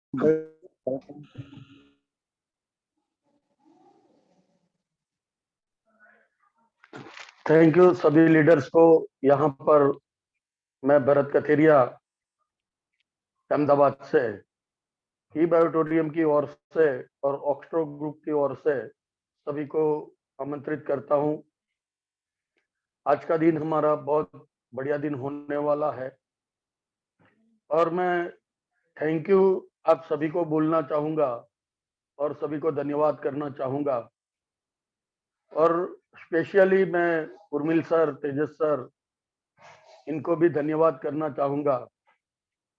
Thank you सभी leaders को। यहाँ पर मैं भरत कथेरिया अहमदाबाद से ई बायोटोरियम की ओर से और ऑक्सट्रो ग्रुप की ओर से सभी को आमंत्रित करता हूँ। आज का दिन हमारा बहुत बढ़िया दिन होने वाला है और मैं थैंक यू आप सभी को बोलना चाहूंगा और सभी को धन्यवाद करना चाहूंगा। और स्पेशली मैं उर्मिल सर, तेजस सर, इनको भी धन्यवाद करना चाहूंगा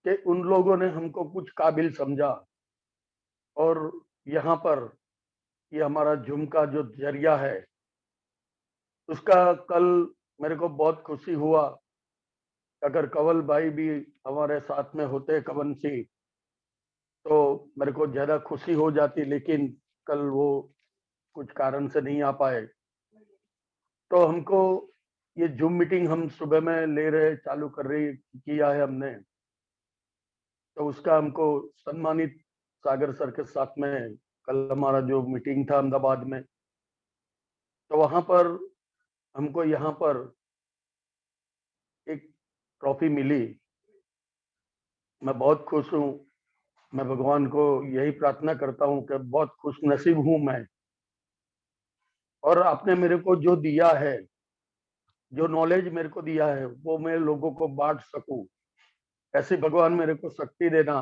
कि उन लोगों ने हमको कुछ काबिल समझा और यहाँ पर ये हमारा जूम का जो जरिया है उसका कल मेरे को बहुत खुशी हुआ। अगर कंवल भाई भी हमारे साथ में होते, कवन सिंह, तो मेरे को ज्यादा खुशी हो जाती, लेकिन कल वो कुछ कारण से नहीं आ पाए। तो हमको ये जूम मीटिंग हम सुबह में ले रहे, चालू कर रही किया है हमने, तो उसका हमको सम्मानित सागर सर के साथ में कल हमारा जो मीटिंग था अहमदाबाद में, तो वहां पर हमको यहाँ पर एक ट्रॉफी मिली। मैं बहुत खुश हूँ। मैं भगवान को यही प्रार्थना करता हूँ कि बहुत खुश नसीब हूँ मैं, और आपने मेरे को जो दिया है, जो नॉलेज मेरे को दिया है, वो मैं लोगों को बांट सकूं, ऐसे भगवान मेरे को शक्ति देना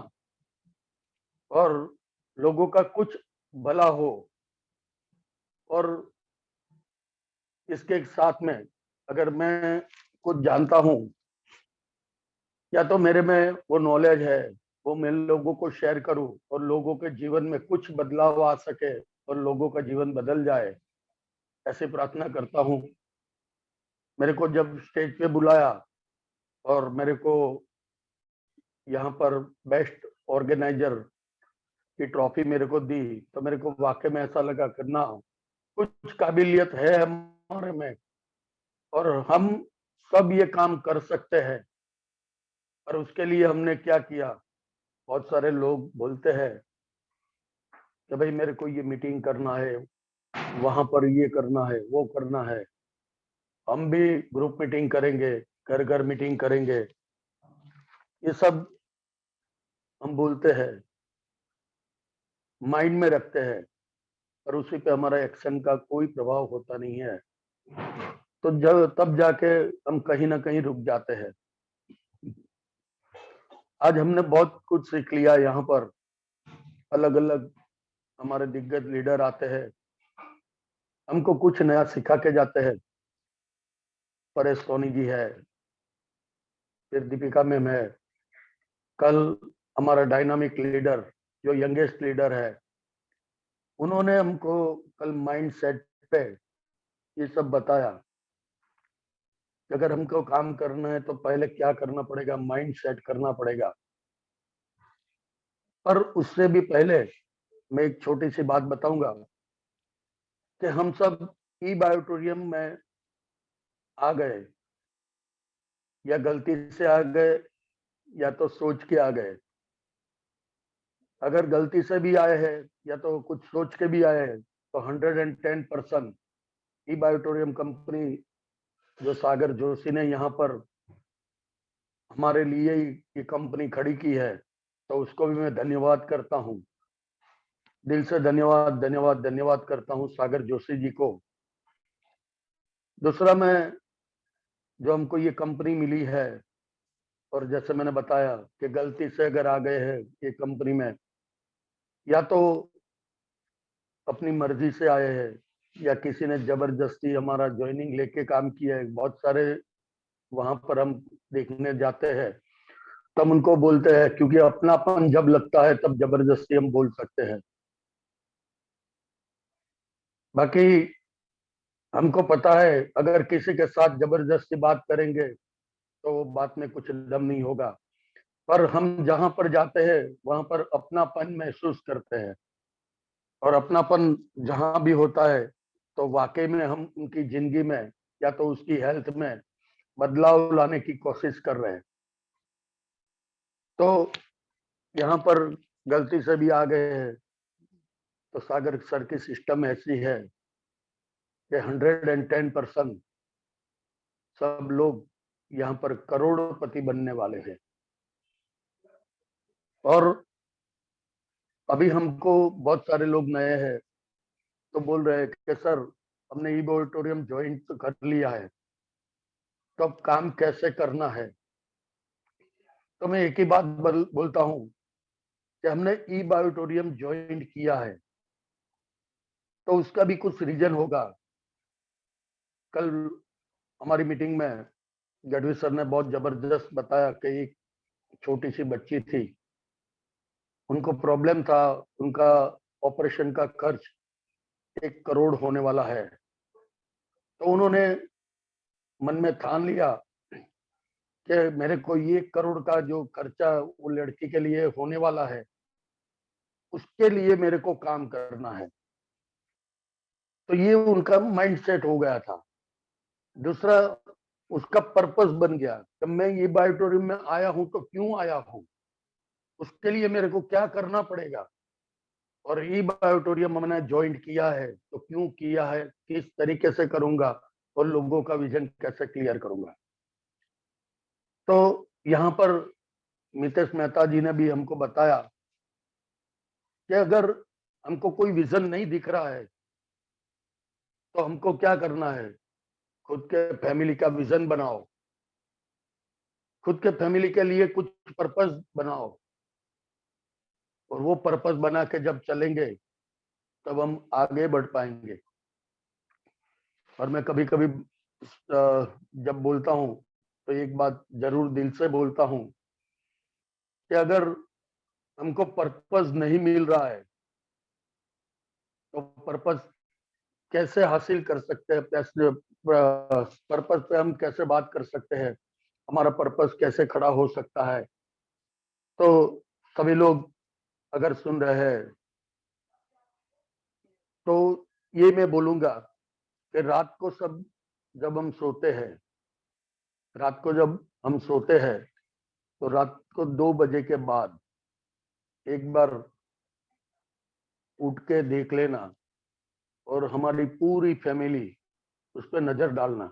और लोगों का कुछ भला हो। और इसके साथ में अगर मैं कुछ जानता हूँ या तो मेरे में वो नॉलेज है, वो मैं लोगों को शेयर करूं और लोगों के जीवन में कुछ बदलाव आ सके और लोगों का जीवन बदल जाए, ऐसे प्रार्थना करता हूँ। मेरे को जब स्टेज पे बुलाया और मेरे को यहाँ पर बेस्ट ऑर्गेनाइजर की ट्रॉफी मेरे को दी, तो मेरे को वाकई में ऐसा लगा करना कुछ काबिलियत है हमारे में और हम सब ये काम कर सकते हैं। और उसके लिए हमने क्या किया, बहुत सारे लोग बोलते हैं कि भाई मेरे को ये मीटिंग करना है, वहां पर ये करना है, वो करना है। हम भी ग्रुप मीटिंग करेंगे, घर घर मीटिंग करेंगे, ये सब हम बोलते हैं, माइंड में रखते हैं, और उसी पे हमारा एक्शन का कोई प्रभाव होता नहीं है। तो जब तब जाके हम कहीं ना कहीं रुक जाते हैं। आज हमने बहुत कुछ सीख लिया। यहाँ पर अलग अलग हमारे दिग्गज लीडर आते हैं, हमको कुछ नया सिखा के जाते हैं। परेश सोनी जी है, फिर दीपिका मैम है, कल हमारा डायनामिक लीडर जो यंगेस्ट लीडर है, उन्होंने हमको कल माइंड सेट पे ये सब बताया कि अगर हमको काम करना है तो पहले क्या करना पड़ेगा, माइंड सेट करना पड़ेगा। पर उससे भी पहले मैं एक छोटी सी बात बताऊंगा कि हम सब ई बायोटोरियम में आ गए, या गलती से आ गए या तो सोच के आ गए। अगर गलती से भी आए हैं या तो कुछ सोच के भी आए हैं, तो 110% ई बायोटोरियम कंपनी जो सागर जोशी ने यहाँ पर हमारे लिए ये कंपनी खड़ी की है, तो उसको भी मैं धन्यवाद करता हूँ। दिल से धन्यवाद धन्यवाद धन्यवाद करता हूँ सागर जोशी जी को। दूसरा, मैं जो हमको ये कंपनी मिली है, और जैसे मैंने बताया कि गलती से अगर आ गए हैं ये कंपनी में, या तो अपनी मर्जी से आए हैं या किसी ने जबरदस्ती हमारा ज्वाइनिंग लेके काम किया है। बहुत सारे वहां पर हम देखने जाते हैं, तब उनको बोलते हैं, क्योंकि अपनापन जब लगता है तब जबरदस्ती हम बोल सकते हैं। बाकी हमको पता है अगर किसी के साथ जबरदस्ती बात करेंगे तो वो बात में कुछ दम नहीं होगा। पर हम जहां पर जाते हैं वहां पर अपनापन महसूस करते हैं, और अपनापन जहां भी होता है तो वाकई में हम उनकी जिंदगी में या तो उसकी हेल्थ में बदलाव लाने की कोशिश कर रहे हैं। तो यहाँ पर गलती से भी आ गए हैं तो सागर सर की सिस्टम ऐसी है कि 110% सब लोग यहाँ पर करोड़पति बनने वाले हैं। और अभी हमको बहुत सारे लोग नए हैं तो बोल रहे हैं कि सर हमने ई-बायोटोरियम ज्वाइन तो कर लिया है, तो अब काम कैसे करना है। तो मैं एक ही बात बोलता हूँ कि हमने ई-बायोटोरियम ज्वाइन किया है तो उसका भी कुछ रीजन होगा। कल हमारी मीटिंग में गढ़वी सर ने बहुत जबरदस्त बताया कि एक छोटी सी बच्ची थी, उनको प्रॉब्लम था, उनका ऑपरेशन का खर्च 1 करोड़ होने वाला है। तो उन्होंने मन में ठान लिया कि मेरे को ये 1 करोड़ का जो खर्चा वो लड़की के लिए होने वाला है, उसके लिए मेरे को काम करना है। तो ये उनका माइंड सेट हो गया था। दूसरा, उसका पर्पस बन गया कि मैं ये बायोटोरियम में आया हूं तो क्यों आया हूं, उसके लिए मेरे को क्या करना पड़ेगा, और ई बायोटोरियम मैंने ज्वाइन किया है तो क्यों किया है, किस तरीके से करूंगा और लोगों का विजन कैसे क्लियर करूंगा। तो यहाँ पर मितेश मेहता जी ने भी हमको बताया कि अगर हमको कोई विजन नहीं दिख रहा है तो हमको क्या करना है, खुद के फैमिली का विजन बनाओ, खुद के फैमिली के लिए कुछ पर्पस बनाओ, और वो पर्पस बना के जब चलेंगे तब हम आगे बढ़ पाएंगे। और मैं कभी कभी जब बोलता हूँ तो एक बात जरूर दिल से बोलता हूँ कि अगर हमको पर्पस नहीं मिल रहा है तो पर्पस कैसे हासिल कर सकते हैं, कैसे पर्पस पे हम कैसे बात कर सकते हैं, हमारा पर्पस कैसे खड़ा हो सकता है। तो सभी लोग अगर सुन रहे हैं तो ये मैं बोलूंगा कि रात को सब जब हम सोते हैं, रात को जब हम सोते हैं तो रात को 2 बजे के बाद एक बार उठ के देख लेना और हमारी पूरी फैमिली उस पर नजर डालना,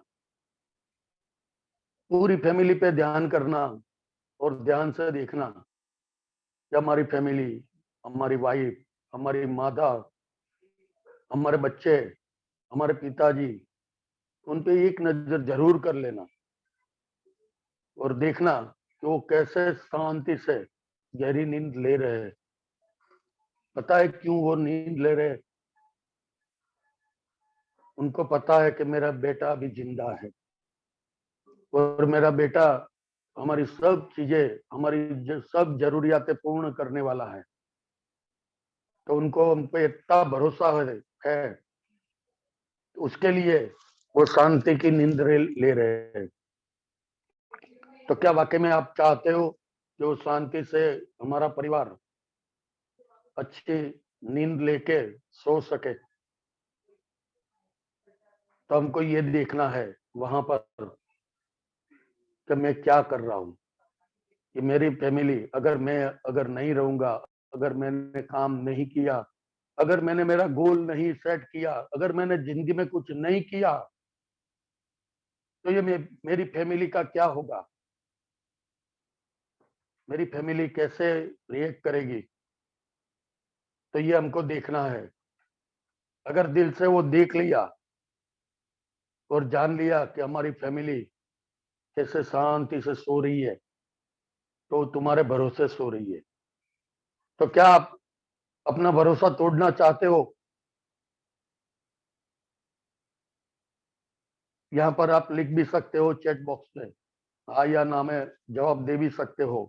पूरी फैमिली पे ध्यान करना और ध्यान से देखना कि हमारी फैमिली, हमारी वाइफ, हमारी माता, हमारे बच्चे, हमारे पिताजी, उन पे एक नजर जरूर कर लेना और देखना कि वो कैसे शांति से गहरी नींद ले रहे हैं। पता है क्यों वो नींद ले रहे हैं? उनको पता है कि मेरा बेटा अभी जिंदा है और मेरा बेटा हमारी सब चीजें, हमारी सब जरूरियातें पूर्ण करने वाला है। तो उनको हम पे इतना भरोसा है, उसके लिए वो शांति की नींद ले रहे हैं। तो क्या वाकई में आप चाहते हो कि वो शांति से हमारा परिवार अच्छी नींद लेके सो सके? तो हमको ये देखना है वहां पर कि मैं क्या कर रहा हूँ, कि मेरी फैमिली, अगर नहीं रहूंगा, अगर मैंने काम नहीं किया, अगर मैंने मेरा गोल नहीं सेट किया, अगर मैंने जिंदगी में कुछ नहीं किया तो ये मेरी फैमिली का क्या होगा, मेरी फैमिली कैसे रिएक्ट करेगी। तो ये हमको देखना है। अगर दिल से वो देख लिया और जान लिया कि हमारी फैमिली कैसे शांति से सो रही है तो तुम्हारे भरोसे सो रही है। तो क्या आप अपना भरोसा तोड़ना चाहते हो? यहाँ पर आप लिख भी सकते हो चैट बॉक्स में, हाँ या ना में जवाब दे भी सकते हो।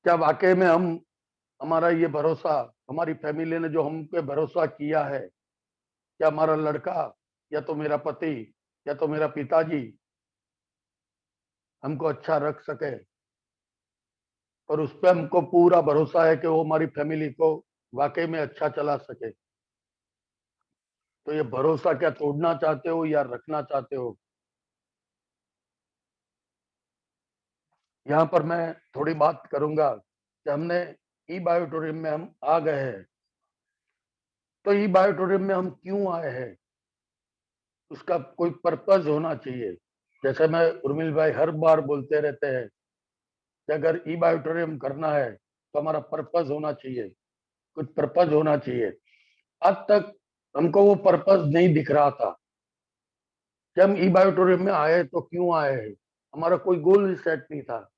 क्या वाकई में हमारा ये भरोसा, हमारी फैमिली ने जो हम पे भरोसा किया है, क्या हमारा लड़का या तो मेरा पति या तो मेरा पिताजी हमको अच्छा रख सके, और उस पर हमको पूरा भरोसा है कि वो हमारी फैमिली को वाकई में अच्छा चला सके। तो ये भरोसा क्या तोड़ना चाहते हो या रखना चाहते हो? यहाँ पर मैं थोड़ी बात करूंगा कि हमने ई बायोटोरियम में हम आ गए हैं, तो ई बायोटोरियम में हम क्यों आए हैं, उसका कोई पर्पज होना चाहिए। जैसे मैं उर्मिल भाई हर बार बोलते रहते हैं कि अगर ई बायोटोरियम करना है तो हमारा पर्पज होना चाहिए, कुछ पर्पज होना चाहिए। आज तक हमको वो पर्पज नहीं दिख रहा था कि हम ई बायोटोरियम में आए तो क्यों आए हैं। हमारा कोई गोल भी सेट नहीं था।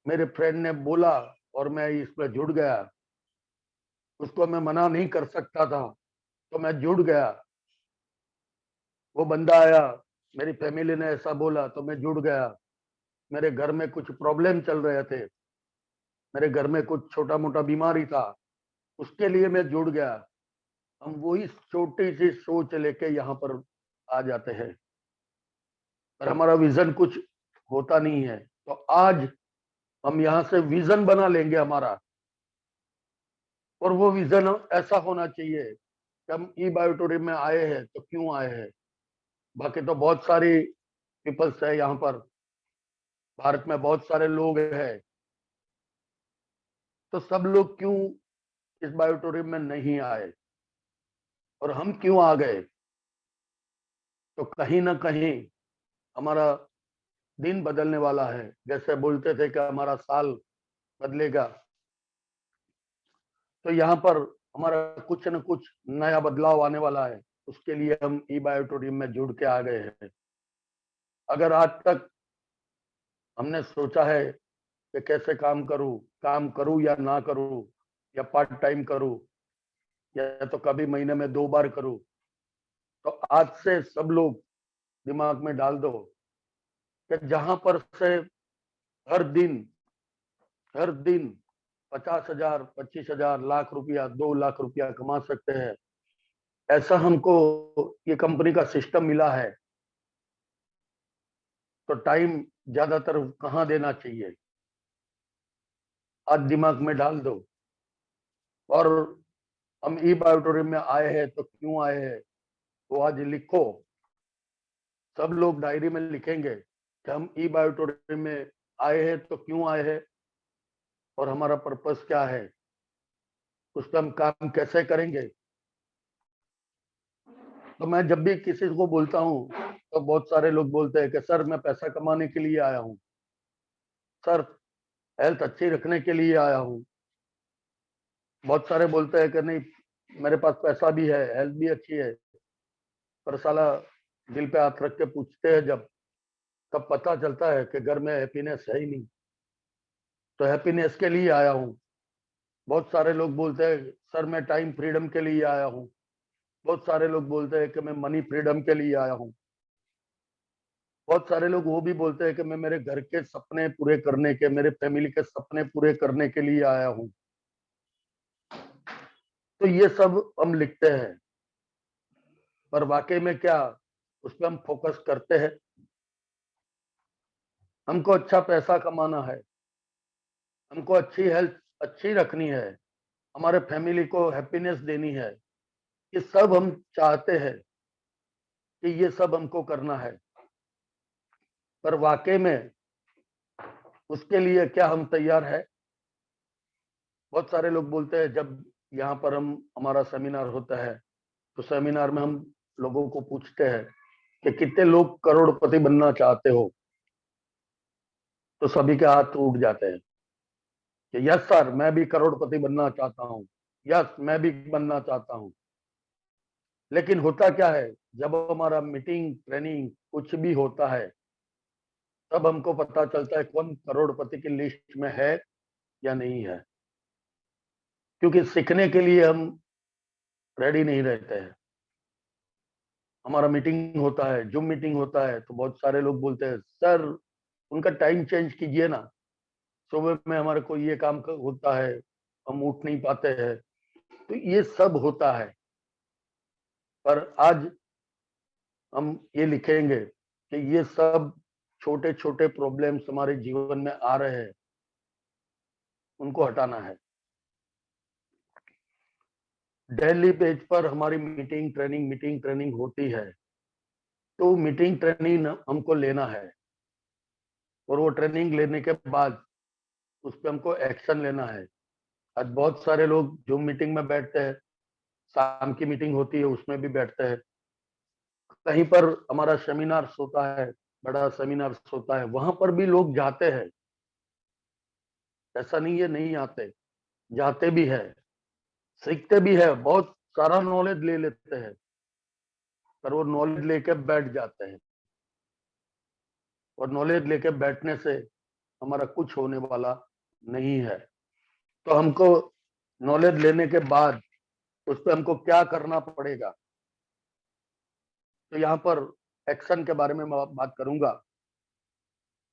मेरे फ्रेंड ने बोला और मैं इस पर जुड़ गया, उसको मैं मना नहीं कर सकता था तो मैं जुड़ गया। वो बंदा आया, मेरी फैमिली ने ऐसा बोला तो मैं जुड़ गया। मेरे घर में कुछ प्रॉब्लम चल रहे थे, मेरे घर में कुछ छोटा मोटा बीमारी था, उसके लिए मैं जुड़ गया। हम वही छोटी सी सोच लेके यहाँ पर आ जाते हैं, पर हमारा विजन कुछ होता नहीं है। तो आज हम यहाँ से विजन बना लेंगे हमारा, और वो विजन ऐसा होना चाहिए कि हम ई बायोटोरियम में आए हैं तो क्यों आए हैं। बाकी तो बहुत सारी पीपल्स है यहाँ पर, भारत में बहुत सारे लोग हैं, तो सब लोग क्यों इस बायोटोरियम में नहीं आए और हम क्यों आ गए। तो कहीं ना कहीं हमारा दिन बदलने वाला है। जैसे बोलते थे कि हमारा साल बदलेगा, तो यहाँ पर हमारा कुछ न कुछ नया बदलाव आने वाला है। उसके लिए हम ई बायोटोरियम में जुड़ के आ गए हैं। अगर आज तक हमने सोचा है कि कैसे काम करूं या ना करूं, या पार्ट टाइम करूं, या तो कभी महीने में 2 बार करूं, तो आज से सब लोग दिमाग में डाल दो कि जहां पर से हर दिन हर दिन 50,000, 25,000, लाख रुपया, 2 लाख रुपया कमा सकते हैं, ऐसा हमको ये कंपनी का सिस्टम मिला है। तो टाइम ज्यादातर कहाँ देना चाहिए, आज दिमाग में डाल दो। और हम ई बायोटोरियम में आए हैं तो क्यों आए हैं, वो आज लिखो। सब लोग डायरी में लिखेंगे कि हम ई बायोटोरियम में आए हैं तो क्यों आए हैं और हमारा पर्पस क्या है, उस पर हम काम कैसे करेंगे। तो मैं जब भी किसी को बोलता हूँ तो बहुत सारे लोग बोलते हैं कि सर मैं पैसा कमाने के लिए आया हूँ, सर हेल्थ अच्छी रखने के लिए आया हूँ। बहुत सारे बोलते हैं कि नहीं मेरे पास पैसा भी है, हेल्थ भी अच्छी है, पर साला दिल पे हाथ रख के पूछते हैं जब, तब पता चलता है कि घर में हैप्पीनेस है ही नहीं। तो हैप्पीनेस के लिए आया हूँ। बहुत सारे लोग बोलते हैं सर मैं टाइम फ्रीडम के लिए आया हूँ। बहुत सारे लोग बोलते हैं कि मैं मनी फ्रीडम के लिए आया हूँ। बहुत सारे लोग वो भी बोलते हैं कि मैं मेरे घर के सपने पूरे करने के, मेरे फैमिली के सपने पूरे करने के लिए आया हूँ। तो ये सब हम लिखते हैं, पर वाकई में क्या उस पर हम फोकस करते हैं। हमको अच्छा पैसा कमाना है, हमको अच्छी हेल्थ अच्छी रखनी है, हमारे फैमिली को हैप्पीनेस देनी है, ये सब हम चाहते हैं कि ये सब हमको करना है। पर वाकई में उसके लिए क्या हम तैयार है। बहुत सारे लोग बोलते हैं जब यहाँ पर हम हमारा सेमिनार होता है तो सेमिनार में हम लोगों को पूछते हैं कि कितने लोग करोड़पति बनना चाहते हो, तो सभी के हाथ उठ जाते हैं कि यस सर मैं भी करोड़पति बनना चाहता हूँ, यस मैं भी बनना चाहता हूँ। लेकिन होता क्या है, जब हमारा मीटिंग ट्रेनिंग कुछ भी होता है तब हमको पता चलता है कौन करोड़पति की लिस्ट में है या नहीं है। क्योंकि सीखने के लिए हम रेडी नहीं रहते हैं। हमारा मीटिंग होता है, जूम मीटिंग होता है, तो बहुत सारे लोग बोलते हैं सर उनका टाइम चेंज कीजिए ना, सुबह में हमारे को ये काम होता है, हम उठ नहीं पाते हैं। तो ये सब होता है। पर आज हम ये लिखेंगे कि ये सब छोटे छोटे प्रॉब्लम्स हमारे जीवन में आ रहे हैं, उनको हटाना है। डेली पेज पर हमारी मीटिंग ट्रेनिंग होती है, तो मीटिंग ट्रेनिंग हमको लेना है, और वो ट्रेनिंग लेने के बाद उस पर हमको एक्शन लेना है। आज बहुत सारे लोग जूम मीटिंग में बैठते हैं, शाम की मीटिंग होती है उसमें भी बैठते हैं, कहीं पर हमारा सेमिनार होता है, बड़ा सेमिनार होता है, वहां पर भी लोग जाते हैं। ऐसा नहीं है नहीं आते, जाते भी है, सीखते भी है, बहुत सारा नॉलेज ले लेते हैं, पर वो नॉलेज लेके बैठ जाते हैं, और नॉलेज लेके बैठने से हमारा कुछ होने वाला नहीं है। तो हमको नॉलेज लेने के बाद उस पर हमको क्या करना पड़ेगा, तो यहाँ पर एक्शन के बारे में मैं बात करूंगा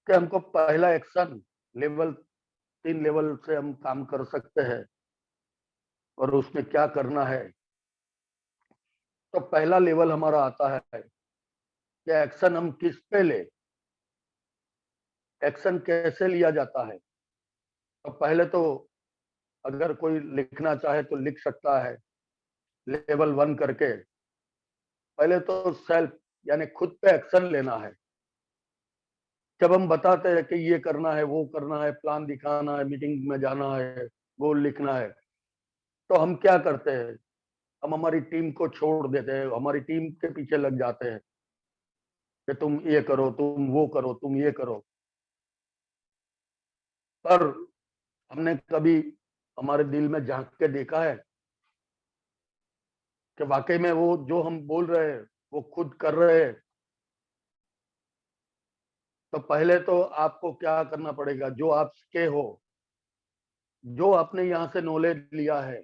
कि हमको पहला एक्शन लेवल 3 लेवल से हम काम कर सकते हैं, और उसमें क्या करना है। तो पहला लेवल हमारा आता है कि एक्शन हम किस पे ले, एक्शन कैसे लिया जाता है। तो पहले तो अगर कोई लिखना चाहे तो लिख सकता है, लेवल 1 करके। पहले तो सेल्फ यानी खुद पे एक्शन लेना है। जब हम बताते हैं कि ये करना है, वो करना है, प्लान दिखाना है, मीटिंग में जाना है, गोल लिखना है, तो हम क्या करते हैं, हम हमारी टीम को छोड़ देते हैं, हमारी टीम के पीछे लग जाते हैं कि तुम ये करो, तुम वो करो, तुम ये करो। पर हमने कभी हमारे दिल में झांक के देखा है कि वाकई में वो जो हम बोल रहे हैं वो खुद कर रहे हैं। तो पहले तो आपको क्या करना पड़ेगा, जो आप सीखे हो, जो आपने यहाँ से नॉलेज लिया है,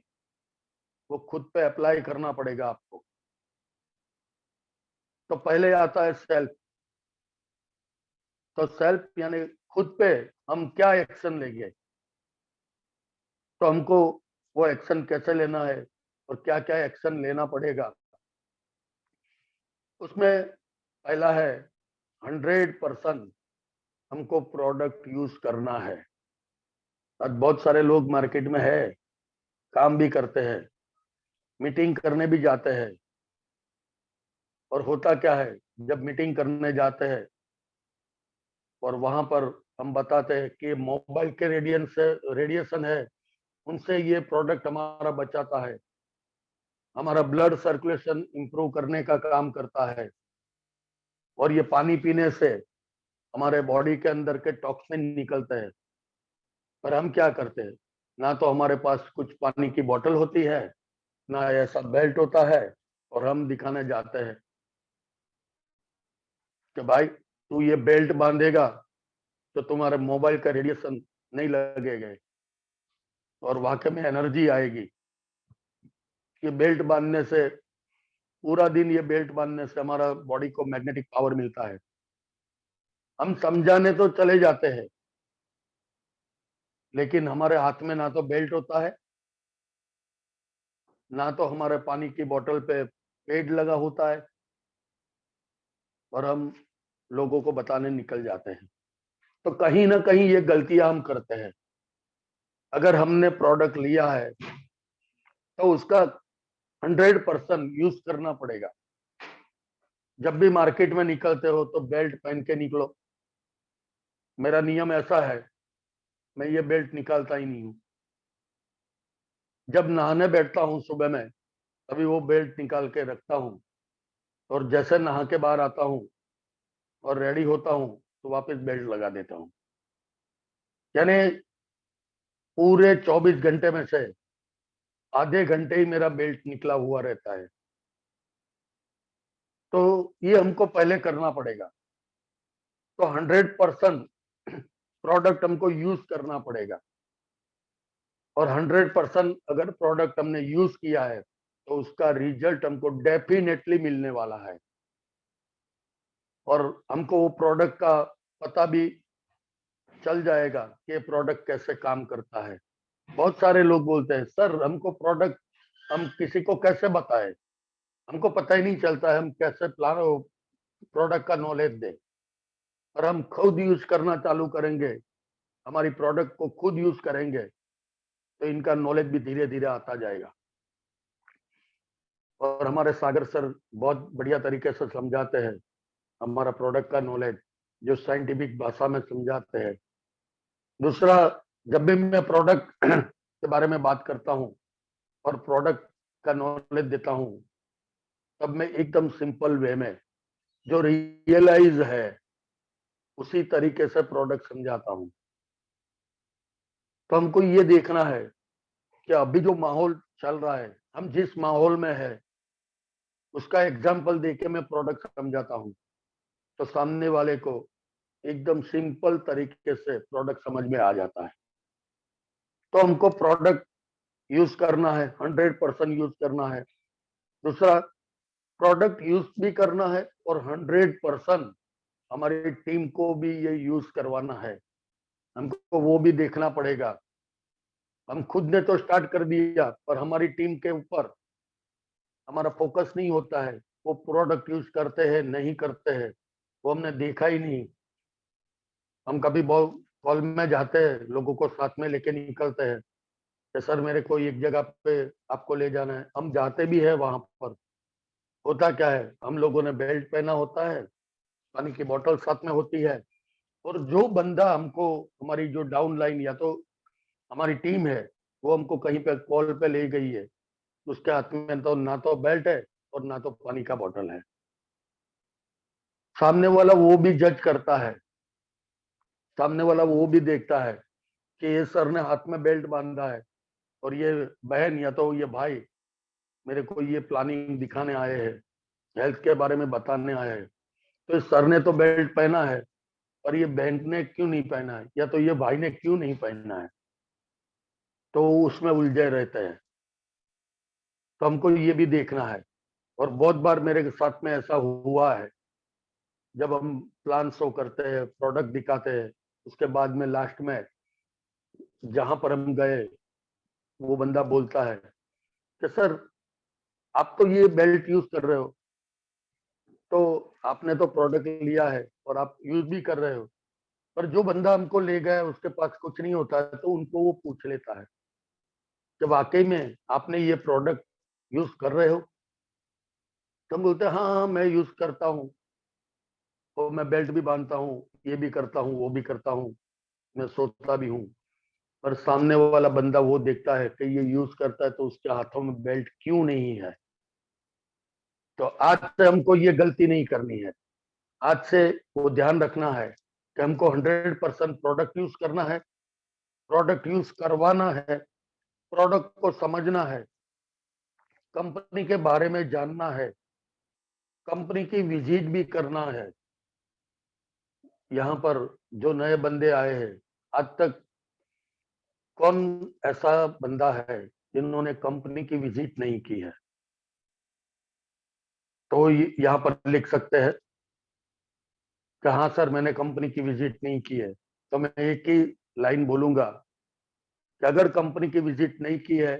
वो खुद पे अप्लाई करना पड़ेगा आपको। तो पहले आता है सेल्फ। तो सेल्फ यानी खुद पे हम क्या एक्शन लेंगे, तो हमको वो एक्शन कैसे लेना है और क्या क्या एक्शन लेना पड़ेगा। उसमें पहला है 100% हमको प्रोडक्ट यूज करना है। आज बहुत सारे लोग मार्केट में है, काम भी करते हैं, मीटिंग करने भी जाते हैं, और होता क्या है, जब मीटिंग करने जाते हैं और वहां पर हम बताते हैं कि मोबाइल के रेडिएशन है, उनसे ये प्रोडक्ट हमारा बचाता है, हमारा ब्लड सर्कुलेशन इंप्रूव करने का काम करता है, और ये पानी पीने से हमारे बॉडी के अंदर के टॉक्सिन निकलते हैं। पर हम क्या करते हैं, ना तो हमारे पास कुछ पानी की बोतल होती है, ना ऐसा बेल्ट होता है, और हम दिखाने जाते हैं कि भाई तू ये बेल्ट बांधेगा तो तुम्हारे मोबाइल का रेडिएशन नहीं लगेगा, और वाकई में एनर्जी आएगी। ये बेल्ट बांधने से, पूरा दिन ये बेल्ट बांधने से हमारा बॉडी को मैग्नेटिक पावर मिलता है। हम समझाने तो चले जाते हैं, लेकिन हमारे हाथ में ना तो बेल्ट होता है, ना तो हमारे पानी की बोतल पे पेड लगा होता है, और हम लोगों को बताने निकल जाते हैं। तो कहीं ना कहीं ये गलतियां हम करते हैं। अगर हमने प्रोडक्ट लिया है तो उसका 100% यूज करना पड़ेगा। जब भी मार्केट में निकलते हो तो बेल्ट पहन के निकलो। मेरा नियम ऐसा है, मैं ये बेल्ट निकालता ही नहीं हूँ। जब नहाने बैठता हूँ सुबह में, तभी वो बेल्ट निकाल के रखता हूँ, और जैसे नहा के बाहर आता हूँ और रेडी होता हूँ तो वापस बेल्ट लगा देता हूँ। यानी पूरे 24 घंटे में से आधे घंटे ही मेरा बेल्ट निकला हुआ रहता है। तो ये हमको पहले करना पड़ेगा। तो 100% प्रोडक्ट हमको यूज करना पड़ेगा, और 100% अगर प्रोडक्ट हमने यूज किया है तो उसका रिजल्ट हमको डेफिनेटली मिलने वाला है, और हमको वो प्रोडक्ट का पता भी चल जाएगा कि प्रोडक्ट कैसे काम करता है। बहुत सारे लोग बोलते हैं सर हमको प्रोडक्ट, हम किसी को कैसे बताएं, हमको पता ही नहीं चलता है, हम कैसे प्लान प्रोडक्ट का नॉलेज दें। और हम खुद यूज करना चालू करेंगे, हमारी प्रोडक्ट को खुद यूज करेंगे, तो इनका नॉलेज भी धीरे धीरे आता जाएगा। और हमारे सागर सर बहुत बढ़िया तरीके से समझाते हैं हमारा प्रोडक्ट का नॉलेज, जो साइंटिफिक भाषा में समझाते हैं। दूसरा, जब भी मैं प्रोडक्ट के बारे में बात करता हूँ और प्रोडक्ट का नॉलेज देता हूँ, तब मैं एकदम सिंपल वे में जो रियलाइज है उसी तरीके से प्रोडक्ट समझाता हूँ। तो हमको ये देखना है कि अभी जो माहौल चल रहा है, हम जिस माहौल में है उसका एग्जाम्पल देके मैं प्रोडक्ट समझाता हूँ, तो सामने वाले को एकदम सिंपल तरीके से प्रोडक्ट समझ में आ जाता है। तो हमको प्रोडक्ट यूज करना है, 100% यूज करना है। दूसरा, प्रोडक्ट यूज भी करना है और 100% हमारी टीम को भी ये यूज करवाना है। हमको वो भी देखना पड़ेगा। हम खुद ने तो स्टार्ट कर दिया, पर हमारी टीम के ऊपर हमारा फोकस नहीं होता है। वो प्रोडक्ट यूज करते हैं नहीं करते हैं वो हमने देखा ही नहीं। हम कभी बहुत कॉल में जाते हैं, लोगों को साथ में लेके निकलते हैं कि सर मेरे को एक जगह पे आपको ले जाना है। हम जाते भी है वहां पर, होता क्या है, हम लोगों ने बेल्ट पहना होता है, पानी की बोतल साथ में होती है, और जो बंदा हमको, हमारी जो डाउन लाइन या तो हमारी टीम है, वो हमको कहीं पे कॉल पे ले गई है, उसके हाथ में तो ना तो बेल्ट है और ना तो पानी का बोतल है। सामने वाला वो भी जज करता है, सामने वाला वो भी देखता है कि ये सर ने हाथ में बेल्ट बांधा है और ये बहन या तो ये भाई मेरे को ये प्लानिंग दिखाने आए हैं, हेल्थ के बारे में बताने आए हैं। तो इस सर ने तो बेल्ट पहना है और ये बहन ने क्यों नहीं पहना है, या तो ये भाई ने क्यों नहीं पहना है, तो उसमें उलझे रहते हैं। तो हमको ये भी देखना है। और बहुत बार मेरे साथ में ऐसा हुआ है, जब हम प्लान शो करते हैं, प्रोडक्ट दिखाते हैं, उसके बाद में लास्ट में जहां पर हम गए, वो बंदा बोलता है कि सर आप तो ये बेल्ट यूज कर रहे हो, तो आपने तो प्रोडक्ट लिया है और आप यूज भी कर रहे हो, पर जो बंदा हमको ले गया है उसके पास कुछ नहीं होता है, तो उनको वो पूछ लेता है कि वाकई में आपने ये प्रोडक्ट यूज कर रहे हो। तो हम बोलते हैं हाँ हाँ मैं यूज करता हूँ, और मैं बेल्ट भी बांधता हूँ, ये भी करता हूँ, वो भी करता हूँ, मैं सोता भी हूँ। पर सामने वाला बंदा वो देखता है कि ये यूज करता है, तो उसके हाथों में बेल्ट क्यों नहीं है। तो आज से हमको ये गलती नहीं करनी है। आज से वो ध्यान रखना है कि हमको 100% प्रोडक्ट यूज करना है, प्रोडक्ट यूज करवाना है, प्रोडक्ट को समझना है, कंपनी के बारे में जानना है, कंपनी की विजिट भी करना है। यहाँ पर जो नए बंदे आए हैं, आज तक कौन ऐसा बंदा है जिन्होंने कंपनी की विजिट नहीं की है। तो यहाँ पर लिख सकते हैं कि हाँ सर मैंने कंपनी की विजिट नहीं की है। तो मैं एक ही लाइन बोलूंगा कि अगर कंपनी की विजिट नहीं की है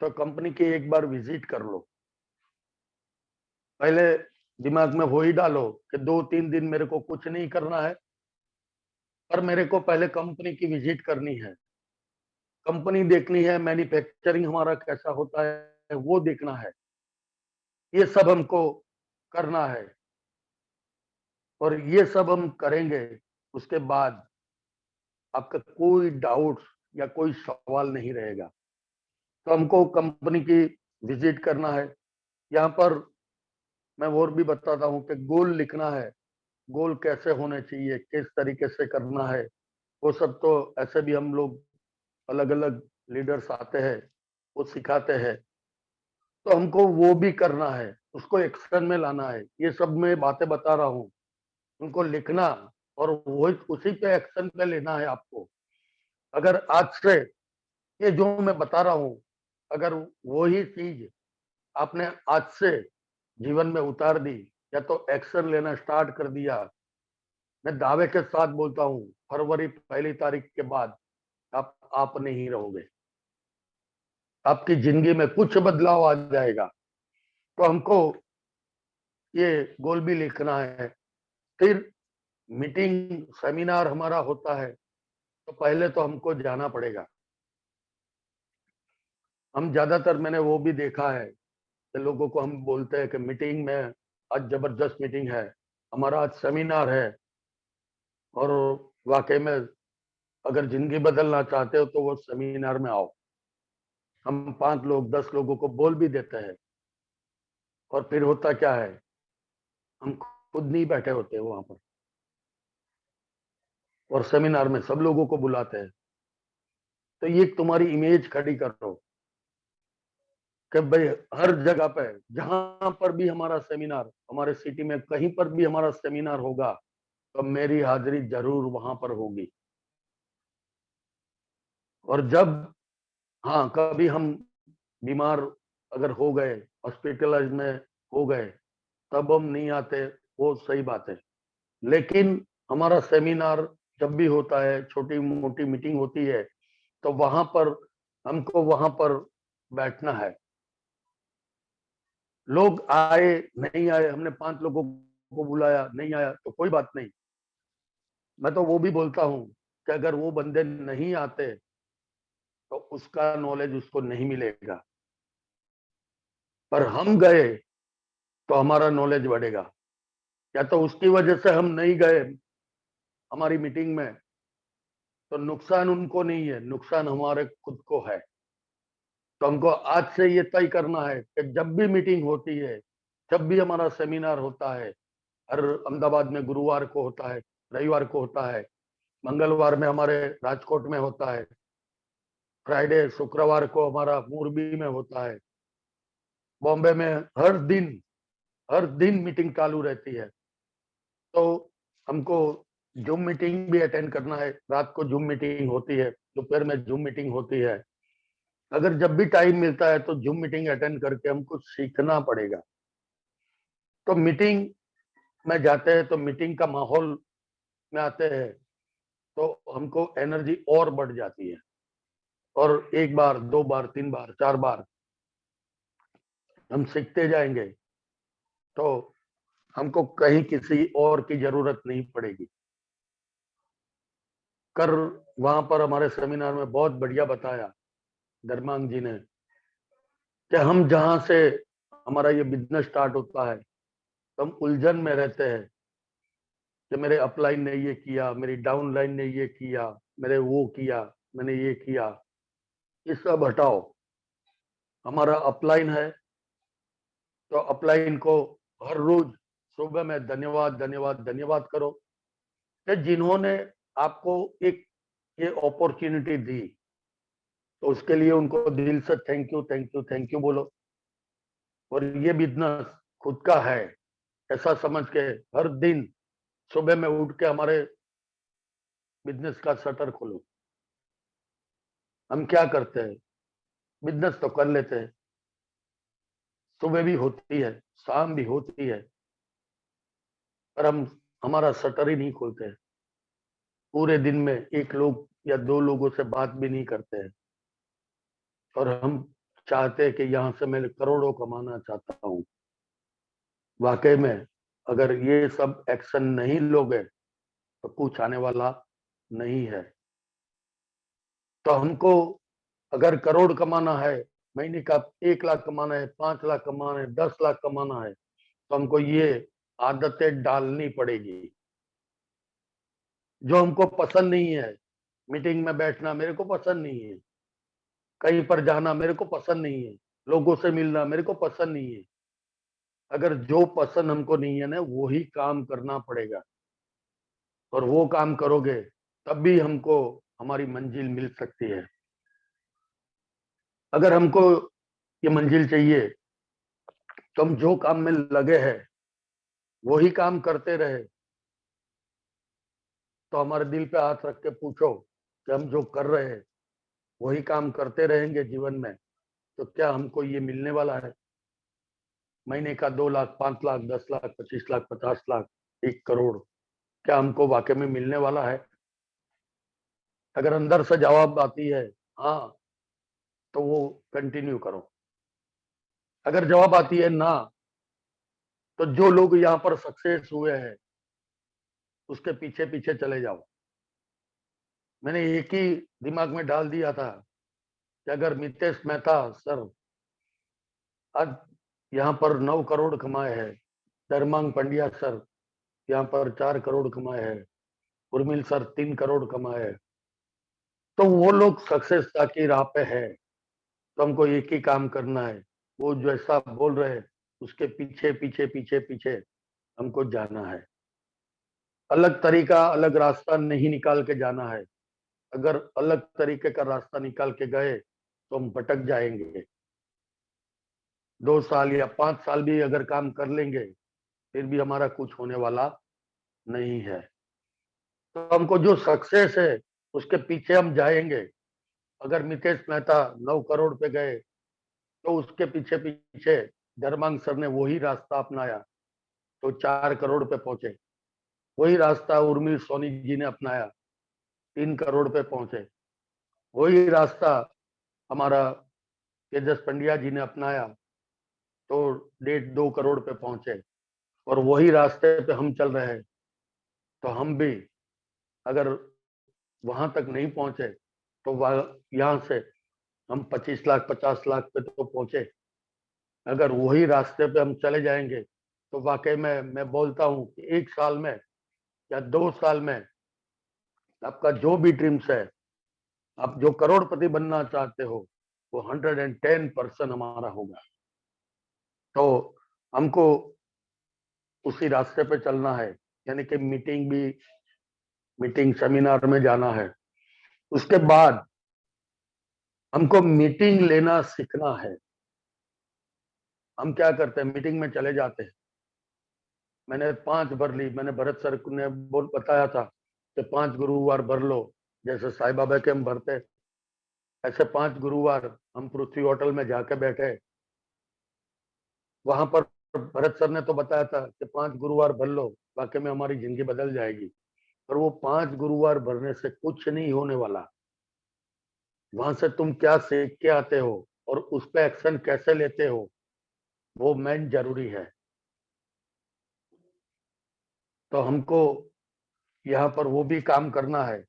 तो कंपनी की एक बार विजिट कर लो। पहले दिमाग में वो ही डालो कि 2-3 दिन मेरे को कुछ नहीं करना है, पर मेरे को पहले कंपनी की विजिट करनी है, कंपनी देखनी है, मैन्युफैक्चरिंग हमारा कैसा होता है वो देखना है। ये सब हमको करना है, और ये सब हम करेंगे, उसके बाद आपका कोई डाउट या कोई सवाल नहीं रहेगा। तो हमको कंपनी की विजिट करना है। यहाँ पर मैं और भी बताता हूँ कि गोल लिखना है, गोल कैसे होने चाहिए, किस तरीके से करना है, वो सब तो ऐसे भी हम लोग अलग अलग लीडर्स आते हैं, वो सिखाते हैं। तो हमको वो भी करना है, उसको एक्शन में लाना है। ये सब मैं बातें बता रहा हूँ, उनको लिखना और वो उसी पे एक्शन पे लेना है आपको। अगर आज से ये जो मैं बता रहा हूँ, अगर वही चीज आपने आज से जीवन में उतार दी या तो एक्शन लेना स्टार्ट कर दिया, मैं दावे के साथ बोलता हूँ फरवरी 1 तारीख के बाद आप नहीं रहोगे, आपकी जिंदगी में कुछ बदलाव आ जाएगा। तो हमको ये गोल भी लिखना है। फिर मीटिंग सेमिनार हमारा होता है, तो पहले तो हमको जाना पड़ेगा। हम ज्यादातर मैंने वो भी देखा है कि लोगों को हम बोलते हैं कि मीटिंग में आज जबरदस्त मीटिंग है, हमारा आज सेमिनार है, और वाकई में अगर जिंदगी बदलना चाहते हो तो वो सेमिनार में आओ। हम 5 लोग 10 लोगों को बोल भी देते हैं, और फिर होता क्या है, हम खुद नहीं बैठे होते वहां पर, और सेमिनार में सब लोगों को बुलाते हैं। तो ये तुम्हारी इमेज खड़ी करो कि भाई हर जगह पे, जहां पर भी हमारा सेमिनार, हमारे सिटी में कहीं पर भी हमारा सेमिनार होगा, तो मेरी हाजिरी जरूर वहां पर होगी। और जब, हाँ, कभी हम बीमार अगर हो गए, हॉस्पिटलाइज में हो गए, तब हम नहीं आते, वो सही बात है। लेकिन हमारा सेमिनार जब भी होता है, छोटी मोटी मीटिंग होती है, तो वहां पर हमको वहां पर बैठना है। लोग आए नहीं आए, हमने 5 लोगों को बुलाया, नहीं आया तो कोई बात नहीं। मैं तो वो भी बोलता हूँ कि अगर वो बंदे नहीं आते तो उसका नॉलेज उसको नहीं मिलेगा, पर हम गए तो हमारा नॉलेज बढ़ेगा। या तो उसकी वजह से हम नहीं गए हमारी मीटिंग में, तो नुकसान उनको नहीं है, नुकसान हमारे खुद को है। तो हमको आज से ये तय करना है कि जब भी मीटिंग होती है, जब भी हमारा सेमिनार होता है, हर अहमदाबाद में गुरुवार को होता है, रविवार को होता है, मंगलवार में हमारे राजकोट में होता है, फ्राइडे शुक्रवार को हमारा मोरबी में होता है, बॉम्बे में हर दिन मीटिंग चालू रहती है। तो हमको जूम मीटिंग भी अटेंड करना है। रात को जूम मीटिंग होती है, दोपहर में जूम मीटिंग होती है। अगर जब भी टाइम मिलता है तो जूम मीटिंग अटेंड करके हमको सीखना पड़ेगा। तो मीटिंग में जाते हैं, तो मीटिंग का माहौल में आते हैं, तो हमको एनर्जी और बढ़ जाती है। और एक बार, 2 बार, 3 बार, 4 बार हम सीखते जाएंगे, तो हमको कहीं किसी और की जरूरत नहीं पड़ेगी। कर वहां पर हमारे सेमिनार में बहुत बढ़िया बताया धर्मांग जी ने कि हम जहां से हमारा ये बिजनेस स्टार्ट होता है, तो हम उलझन में रहते हैं कि मेरे अपलाइन ने ये किया, मेरी डाउन लाइन ने ये किया, मेरे वो किया, मैंने ये किया। ये सब हटाओ। हमारा अपलाइन है, तो अपलाइन को हर रोज सुबह में धन्यवाद धन्यवाद धन्यवाद करो कि जिन्होंने आपको एक ये अपॉर्चुनिटी दी, तो उसके लिए उनको दिल से thank you thank you thank you बोलो। और ये बिजनेस खुद का है ऐसा समझ के हर दिन सुबह में उठ के हमारे बिजनेस का शटर खोलो। हम क्या करते हैं, बिजनेस तो कर लेते हैं, सुबह भी होती है, शाम भी होती है, पर हम हमारा शटर ही नहीं खोलते हैं। पूरे दिन में एक लोग या 2 लोगों से बात भी नहीं करते हैं। और हम चाहते हैं कि यहाँ से मैं करोड़ों कमाना चाहता हूँ। वाकई में अगर ये सब एक्शन नहीं लोगे तो कुछ आने वाला नहीं है। तो हमको अगर करोड़ कमाना है, महीने का 1 लाख कमाना है, 5 लाख कमाना है, 10 लाख कमाना है, तो हमको ये आदतें डालनी पड़ेगी जो हमको पसंद नहीं है। मीटिंग में बैठना मेरे को पसंद नहीं है, कहीं पर जाना मेरे को पसंद नहीं है, लोगों से मिलना मेरे को पसंद नहीं है। अगर जो पसंद हमको नहीं है ना, वही काम करना पड़ेगा। और वो काम करोगे तब भी हमको हमारी मंजिल मिल सकती है। अगर हमको ये मंजिल चाहिए तो हम जो काम में लगे हैं वही काम करते रहे। तो हमारे दिल पे हाथ रख के पूछो कि हम जो कर रहे हैं वही काम करते रहेंगे जीवन में, तो क्या हमको ये मिलने वाला है? महीने का 2 लाख, 5 लाख, 10 लाख, 25 लाख, 50 लाख, 1 करोड़, क्या हमको वाकई में मिलने वाला है? अगर अंदर से जवाब आती है हाँ, तो वो कंटिन्यू करो। अगर जवाब आती है ना, तो जो लोग यहाँ पर सक्सेस हुए हैं उसके पीछे पीछे चले जाओ। मैंने एक ही दिमाग में डाल दिया था कि अगर मितेश मेहता सर आज यहाँ पर 9 करोड़ कमाए हैं, धर्मांग पंड्या सर यहाँ पर 4 करोड़ कमाए हैं, उर्मिल सर 3 करोड़ कमाए हैं, तो वो लोग सक्सेस की राह पे है, तो हमको एक ही काम करना है, वो जैसा बोल रहे हैं उसके पीछे पीछे पीछे पीछे हमको जाना है। अलग तरीका, अलग रास्ता नहीं निकाल के जाना है। अगर अलग तरीके का रास्ता निकाल के गए तो हम भटक जाएंगे। 2 साल या 5 साल भी अगर काम कर लेंगे फिर भी हमारा कुछ होने वाला नहीं है। तो हमको जो सक्सेस है उसके पीछे हम जाएंगे। अगर मितेश मेहता 9 करोड़ पे गए तो उसके पीछे पीछे धर्मांग सर ने वही रास्ता अपनाया तो 4 करोड़ पे पहुंचे। वही रास्ता उर्मिल सोनी जी ने अपनाया, 3 करोड़ पे पहुंचे। वही रास्ता हमारा तेजस पंड्या जी ने अपनाया तो 1.5-2 करोड़ पे पहुंचे। और वही रास्ते पे हम चल रहे हैं, तो हम भी अगर वहां तक नहीं पहुंचे तो यहाँ से हम 25 लाख 50 लाख पे तो पहुंचे। अगर वही रास्ते पे हम चले जाएंगे तो वाकई में मैं बोलता हूँ कि 1 साल में या 2 साल में आपका जो भी ड्रीम्स है, आप जो करोड़पति बनना चाहते हो, वो 110% हमारा होगा। तो हमको उसी रास्ते पे चलना है, यानी कि मीटिंग सेमिनार में जाना है। उसके बाद हमको मीटिंग लेना सीखना है। हम क्या करते हैं, मीटिंग में चले जाते हैं। मैंने 5 भर ली, मैंने भरत सर ने बताया था कि 5 गुरुवार भर लो, जैसे साईं बाबा के हम भरते, ऐसे 5 गुरुवार हम पृथ्वी होटल में जाके बैठे। वहां पर भरत सर ने तो बताया था कि 5 गुरुवार भर लो, वाकई में हमारी जिंदगी बदल जाएगी। पर वो 5 गुरुवार भरने से कुछ नहीं होने वाला। वहां से तुम क्या सीख के आते हो और उस पर एक्शन कैसे लेते हो, वो मेन जरूरी है। तो हमको यहाँ पर वो भी काम करना है,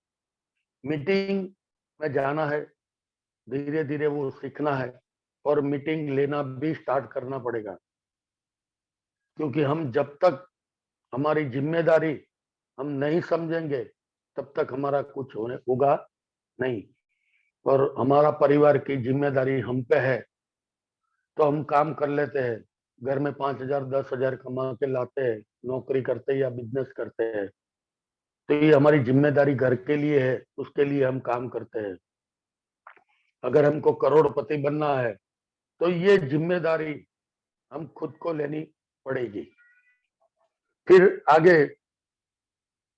मीटिंग में जाना है, धीरे धीरे वो सीखना है और मीटिंग लेना भी स्टार्ट करना पड़ेगा। क्योंकि हम जब तक हमारी जिम्मेदारी हम नहीं समझेंगे तब तक हमारा कुछ होगा नहीं। और हमारा परिवार की जिम्मेदारी हम पे है, तो हम काम कर लेते हैं। घर में 5,000 10,000 कमा के लाते हैं, नौकरी करते हैं या बिजनेस करते हैं, तो ये हमारी जिम्मेदारी घर के लिए है, उसके लिए हम काम करते हैं। अगर हमको करोड़पति बनना है तो ये जिम्मेदारी हम खुद को लेनी पड़ेगी। फिर आगे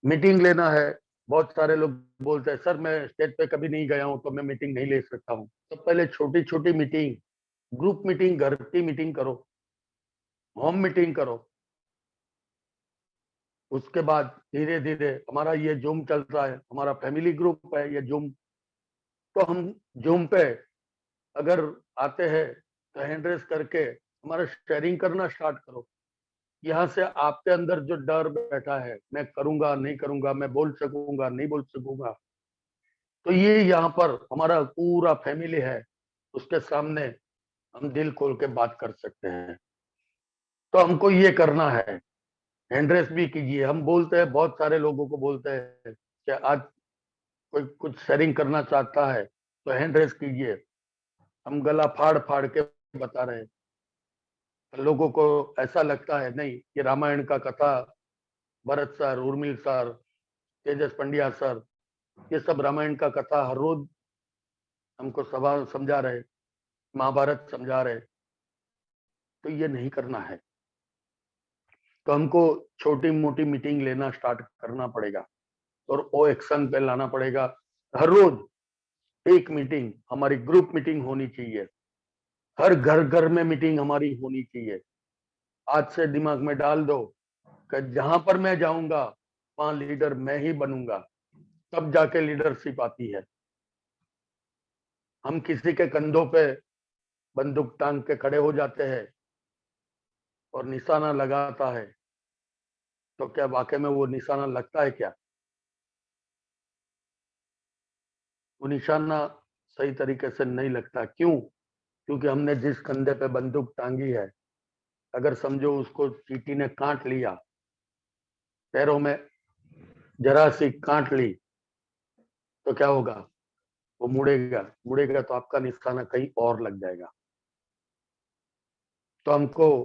मीटिंग लेना है। बहुत सारे लोग बोलते हैं सर मैं स्टेज पे कभी नहीं गया हूं तो मैं मीटिंग नहीं ले सकता हूं। तो पहले छोटी छोटी मीटिंग, ग्रुप मीटिंग, घर की मीटिंग करो, होम मीटिंग करो। उसके बाद धीरे धीरे हमारा ये जूम चल रहा है, हमारा फैमिली ग्रुप है ये जूम। तो हम जूम पे अगर आते हैं तो हैंड रेस करके हमारा शेयरिंग करना स्टार्ट करो। यहाँ से आपके अंदर जो डर बैठा है, मैं करूंगा नहीं करूंगा, मैं बोल सकूंगा नहीं बोल सकूंगा, तो ये यहाँ पर हमारा पूरा फैमिली है, उसके सामने हम दिल खोल के बात कर सकते हैं। तो हमको ये करना है, हैंड रेस भी कीजिए। हम बोलते हैं, बहुत सारे लोगों को बोलते हैं कि आज कोई कुछ शेयरिंग करना चाहता है तो हैंड रेस कीजिए। हम गला फाड़ फाड़ के बता रहे हैं। लोगों को ऐसा लगता है नहीं, ये रामायण का कथा भरत सर, उर्मिल सर, तेजस पंड्या सर, ये सब रामायण का कथा हर रोज हमको सभा समझा रहे, महाभारत समझा रहे। तो ये नहीं करना है। तो हमको छोटी मोटी मीटिंग लेना स्टार्ट करना पड़ेगा और वो एक्शन पे लाना पड़ेगा। हर रोज एक मीटिंग हमारी ग्रुप मीटिंग होनी चाहिए। हर घर घर में मीटिंग हमारी होनी चाहिए। आज से दिमाग में डाल दो कि जहां पर मैं जाऊंगा वहां लीडर मैं ही बनूंगा, तब जाके लीडरशिप आती है। हम किसी के कंधों पे बंदूक टांग के खड़े हो जाते हैं और निशाना लगाता है, तो क्या वाकई में वो निशाना लगता है क्या? वो निशाना सही तरीके से नहीं लगता। क्यों? क्योंकि हमने जिस कंधे पे बंदूक टांगी है, अगर समझो उसको चींटी ने काट लिया, पैरों में जरा सी काट ली, तो क्या होगा? वो मुड़ेगा मुड़ेगा तो आपका निशाना कहीं और लग जाएगा। तो हमको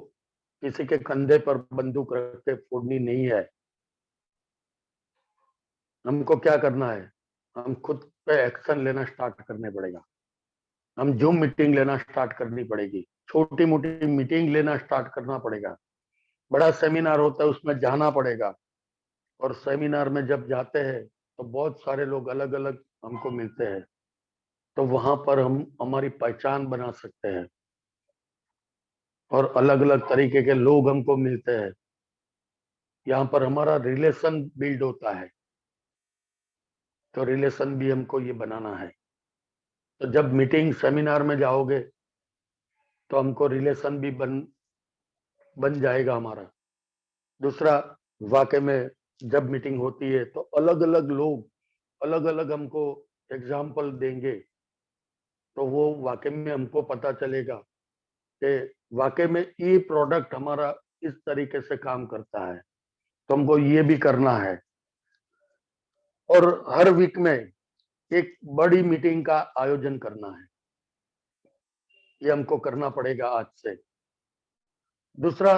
किसी के कंधे पर बंदूक रख के फोड़नी नहीं है। हमको क्या करना है, हम खुद पे एक्शन लेना स्टार्ट करने पड़ेगा। हम जूम मीटिंग लेना स्टार्ट करनी पड़ेगी, छोटी मोटी मीटिंग लेना स्टार्ट करना पड़ेगा। बड़ा सेमिनार होता है उसमें जाना पड़ेगा, और सेमिनार में जब जाते हैं तो बहुत सारे लोग अलग अलग हमको मिलते हैं। तो वहां पर हम हमारी पहचान बना सकते हैं, और अलग अलग तरीके के लोग हमको मिलते हैं। यहाँ पर हमारा रिलेशन बिल्ड होता है। तो रिलेशन भी हमको ये बनाना है। तो जब मीटिंग सेमिनार में जाओगे तो हमको रिलेशन भी बन जाएगा हमारा। दूसरा, वाकई में जब मीटिंग होती है तो अलग अलग लोग अलग अलग हमको एग्जाम्पल देंगे, तो वो वाकई में हमको पता चलेगा कि वाकई में ये प्रोडक्ट हमारा इस तरीके से काम करता है। तो हमको ये भी करना है। और हर वीक में एक बड़ी मीटिंग का आयोजन करना है, ये हमको करना पड़ेगा आज से। दूसरा,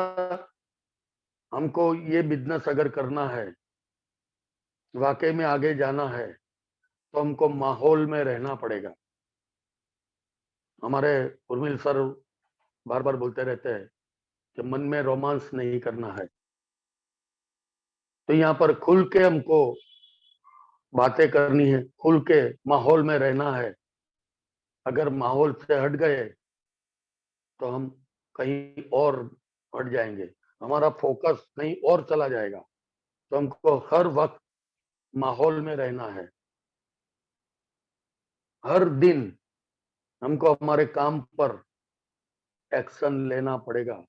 हमको ये बिजनेस अगर करना है, वाकई में आगे जाना है, तो हमको माहौल में रहना पड़ेगा। हमारे उर्मिल सर बार बार बोलते रहते हैं कि मन में रोमांस नहीं करना है। तो यहाँ पर खुल के हमको बातें करनी है, खुल के माहौल में रहना है। अगर माहौल से हट गए तो हम कहीं और हट जाएंगे, हमारा फोकस कहीं और चला जाएगा। तो हमको हर वक्त माहौल में रहना है। हर दिन हमको हमारे काम पर एक्शन लेना पड़ेगा।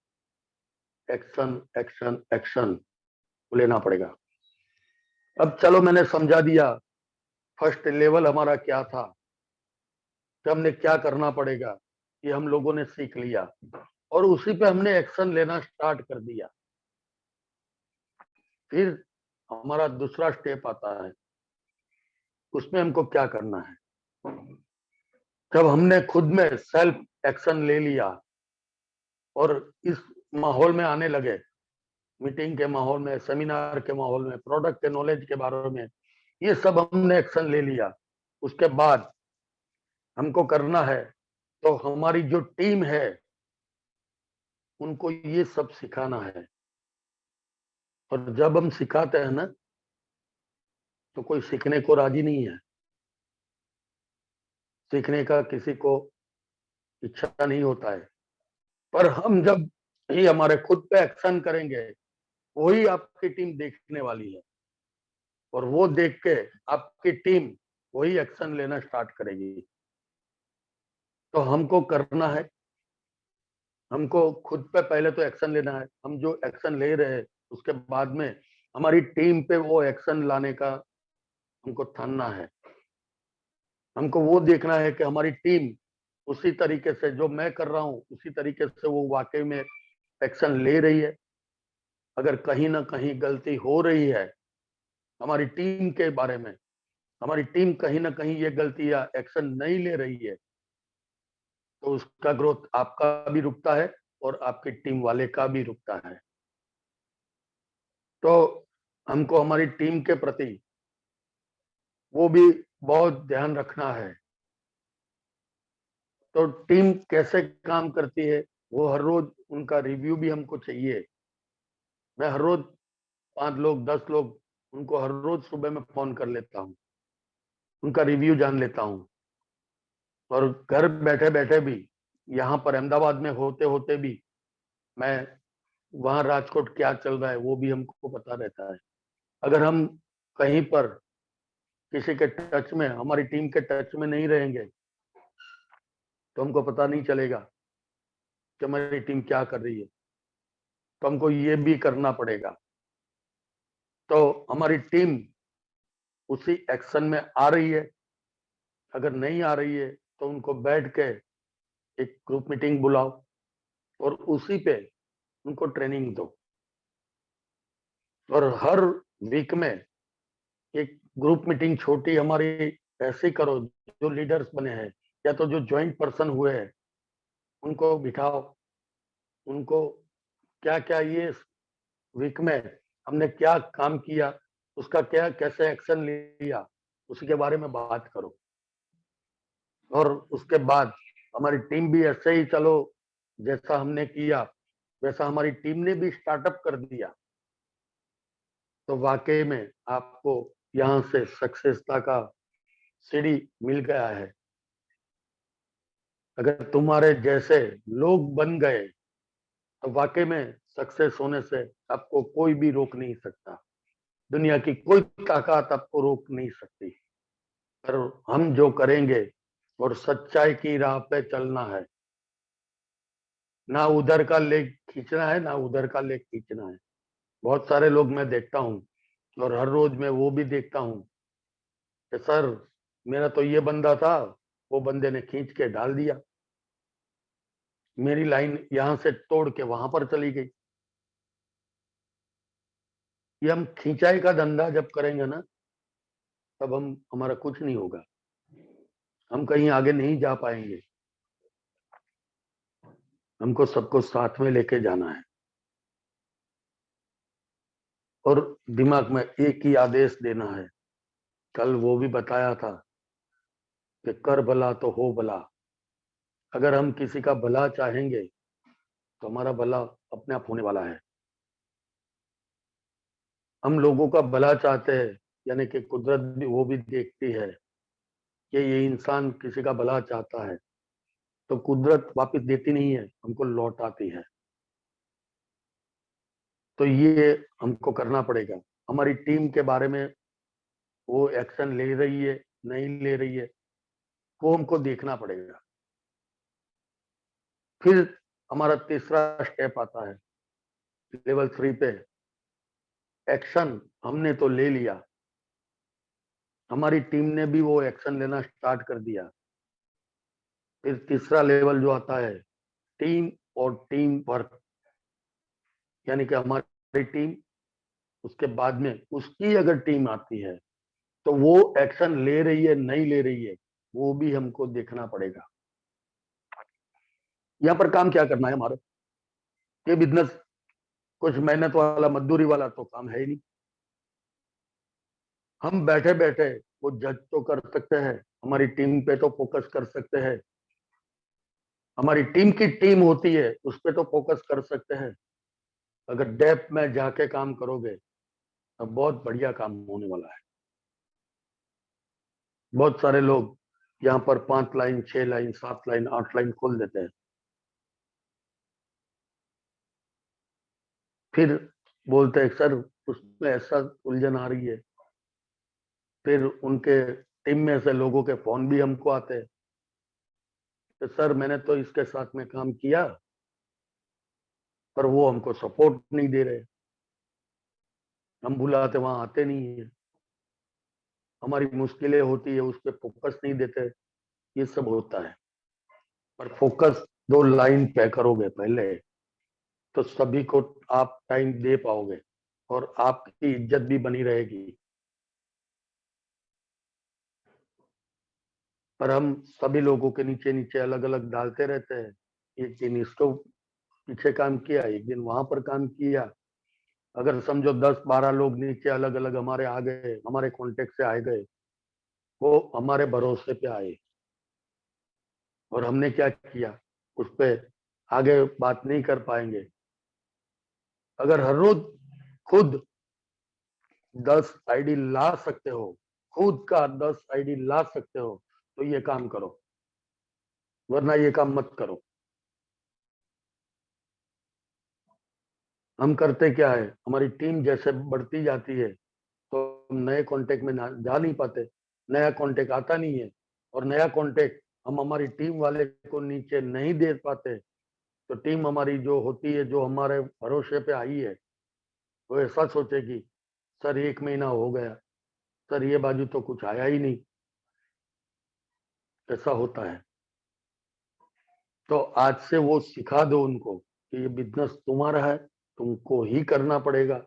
एक्शन एक्शन एक्शन लेना पड़ेगा। अब चलो, मैंने समझा दिया फर्स्ट लेवल हमारा क्या था, कि हमने क्या करना पड़ेगा, ये हम लोगों ने सीख लिया, और उसी पे हमने एक्शन लेना स्टार्ट कर दिया। फिर हमारा दूसरा स्टेप आता है, उसमें हमको क्या करना है। जब हमने खुद में सेल्फ एक्शन ले लिया और इस माहौल में आने लगे, मीटिंग के माहौल में, सेमिनार के माहौल में, प्रोडक्ट के नॉलेज के बारे में, ये सब हमने एक्शन ले लिया, उसके बाद हमको करना है, तो हमारी जो टीम है उनको ये सब सिखाना है। और जब हम सिखाते हैं ना, तो कोई सीखने को राजी नहीं है। सीखने का किसी को इच्छा नहीं होता है। पर हम जब ही हमारे खुद पे एक्शन करेंगे, वही आपकी टीम देखने वाली है, और वो देख के आपकी टीम वही एक्शन लेना स्टार्ट करेगी। तो हमको करना है, हमको खुद पे पहले तो एक्शन लेना है। हम जो एक्शन ले रहे हैं उसके बाद में हमारी टीम पे वो एक्शन लाने का हमको ठानना है। हमको वो देखना है कि हमारी टीम उसी तरीके से, जो मैं कर रहा हूँ उसी तरीके से वो वाकई में एक्शन ले रही है। अगर कहीं ना कहीं गलती हो रही है हमारी टीम के बारे में, हमारी टीम कहीं ना कहीं ये गलती या एक्शन नहीं ले रही है, तो उसका ग्रोथ आपका भी रुकता है और आपकी टीम वाले का भी रुकता है। तो हमको हमारी टीम के प्रति वो भी बहुत ध्यान रखना है। तो टीम कैसे काम करती है, वो हर रोज उनका रिव्यू भी हमको चाहिए। मैं हर रोज 5 लोग 10 लोग उनको हर रोज सुबह में फोन कर लेता हूँ, उनका रिव्यू जान लेता हूँ। और घर बैठे बैठे भी, यहाँ पर अहमदाबाद में होते होते भी, मैं वहाँ राजकोट क्या चल रहा है वो भी हमको पता रहता है। अगर हम कहीं पर किसी के टच में, हमारी टीम के टच में नहीं रहेंगे, तो हमको पता नहीं चलेगा कि हमारी टीम क्या कर रही है। तो हमको ये भी करना पड़ेगा। तो हमारी टीम उसी एक्शन में आ रही है, अगर नहीं आ रही है तो उनको बैठ के एक ग्रुप मीटिंग बुलाओ और उसी पे उनको ट्रेनिंग दो। और हर वीक में एक ग्रुप मीटिंग छोटी हमारी ऐसे ही करो, जो लीडर्स बने हैं या तो जो ज्वाइंट पर्सन हुए हैं उनको बिठाओ, उनको क्या क्या ये वीक में हमने क्या काम किया, उसका क्या कैसे एक्शन लिया, उसी के बारे में बात करो। और उसके बाद हमारी टीम भी ऐसे ही चलो, जैसा हमने किया वैसा हमारी टीम ने भी स्टार्टअप कर दिया, तो वाकई में आपको यहाँ से सक्सेसता का सीढ़ी मिल गया है। अगर तुम्हारे जैसे लोग बन गए तो वाकई में सक्सेस होने से आपको कोई भी रोक नहीं सकता, दुनिया की कोई ताकत आपको रोक नहीं सकती। पर हम जो करेंगे और सच्चाई की राह पे चलना है, ना उधर का लेग खींचना है ना उधर का लेग खींचना है। बहुत सारे लोग मैं देखता हूँ और हर रोज मैं वो भी देखता हूँ कि सर मेरा तो ये बंदा था, वो बंदे ने खींच के डाल दिया, मेरी लाइन यहां से तोड़ के वहां पर चली गई। ये हम खींचाई का धंधा जब करेंगे ना, तब हम हमारा कुछ नहीं होगा, हम कहीं आगे नहीं जा पाएंगे। हमको सबको साथ में लेके जाना है और दिमाग में एक ही आदेश देना है। कल वो भी बताया था कि कर भला तो हो भला। अगर हम किसी का भला चाहेंगे तो हमारा भला अपने आप होने वाला है। हम लोगों का भला चाहते हैं, यानी कि कुदरत भी वो भी देखती है कि ये इंसान किसी का भला चाहता है, तो कुदरत वापस देती नहीं है, हमको लौटाती है। तो ये हमको करना पड़ेगा। हमारी टीम के बारे में वो एक्शन ले रही है नहीं ले रही है, वो हमको देखना पड़ेगा। फिर हमारा तीसरा स्टेप आता है लेवल 3 पे। एक्शन हमने तो ले लिया, हमारी टीम ने भी वो एक्शन लेना स्टार्ट कर दिया। फिर तीसरा लेवल जो आता है टीम और टीम वर्क, यानी कि हमारी टीम, उसके बाद में उसकी अगर टीम आती है तो वो एक्शन ले रही है नहीं ले रही है, वो भी हमको देखना पड़ेगा। यहाँ पर काम क्या करना है हमारा, ये बिजनेस कुछ मेहनत वाला मजदूरी वाला तो काम है ही नहीं। हम बैठे बैठे वो जज तो कर सकते हैं, हमारी टीम पे तो फोकस कर सकते हैं, हमारी टीम की टीम होती है उस पे तो फोकस कर सकते हैं। अगर डेप्थ में जाके काम करोगे तो बहुत बढ़िया काम होने वाला है। बहुत सारे लोग यहाँ पर 5 लाइन 6 लाइन 7 लाइन 8 लाइन खोल देते हैं, फिर बोलते हैं सर उसमें ऐसा उलझन आ रही है। फिर उनके टीम में से लोगों के फोन भी हमको आते हैं कि सर मैंने तो इसके साथ में काम किया पर वो हमको सपोर्ट नहीं दे रहे, हम बुलाते वहां आते नहीं है, हमारी मुश्किलें होती है उस पर फोकस नहीं देते। ये सब होता है। पर फोकस 2 लाइन पे करोगे पहले तो सभी को आप टाइम दे पाओगे और आपकी इज्जत भी बनी रहेगी। पर हम सभी लोगों के नीचे नीचे अलग अलग डालते रहते हैं, एक दिन इसको पीछे काम किया, एक दिन वहां पर काम किया। अगर समझो 10-12 लोग नीचे अलग अलग हमारे आ गए, हमारे कांटेक्ट से आए गए, वो हमारे भरोसे पे आए और हमने क्या किया उस पर आगे बात नहीं कर पाएंगे। अगर हर रोज खुद 10 आईडी ला सकते हो, खुद का 10 आईडी ला सकते हो तो ये काम करो, वरना ये काम मत करो। हम करते क्या है, हमारी टीम जैसे बढ़ती जाती है तो हम नए कांटेक्ट में जा नहीं पाते, नया कांटेक्ट आता नहीं है, और नया कांटेक्ट हम हमारी टीम वाले को नीचे नहीं दे पाते, तो टीम हमारी जो होती है, जो हमारे भरोसे पे आई है, वो ऐसा सोचेगी सर 1 महीना हो गया, सर ये बाजू तो कुछ आया ही नहीं। ऐसा होता है। तो आज से वो सिखा दो उनको कि ये बिजनेस तुम्हारा है, तुमको ही करना पड़ेगा।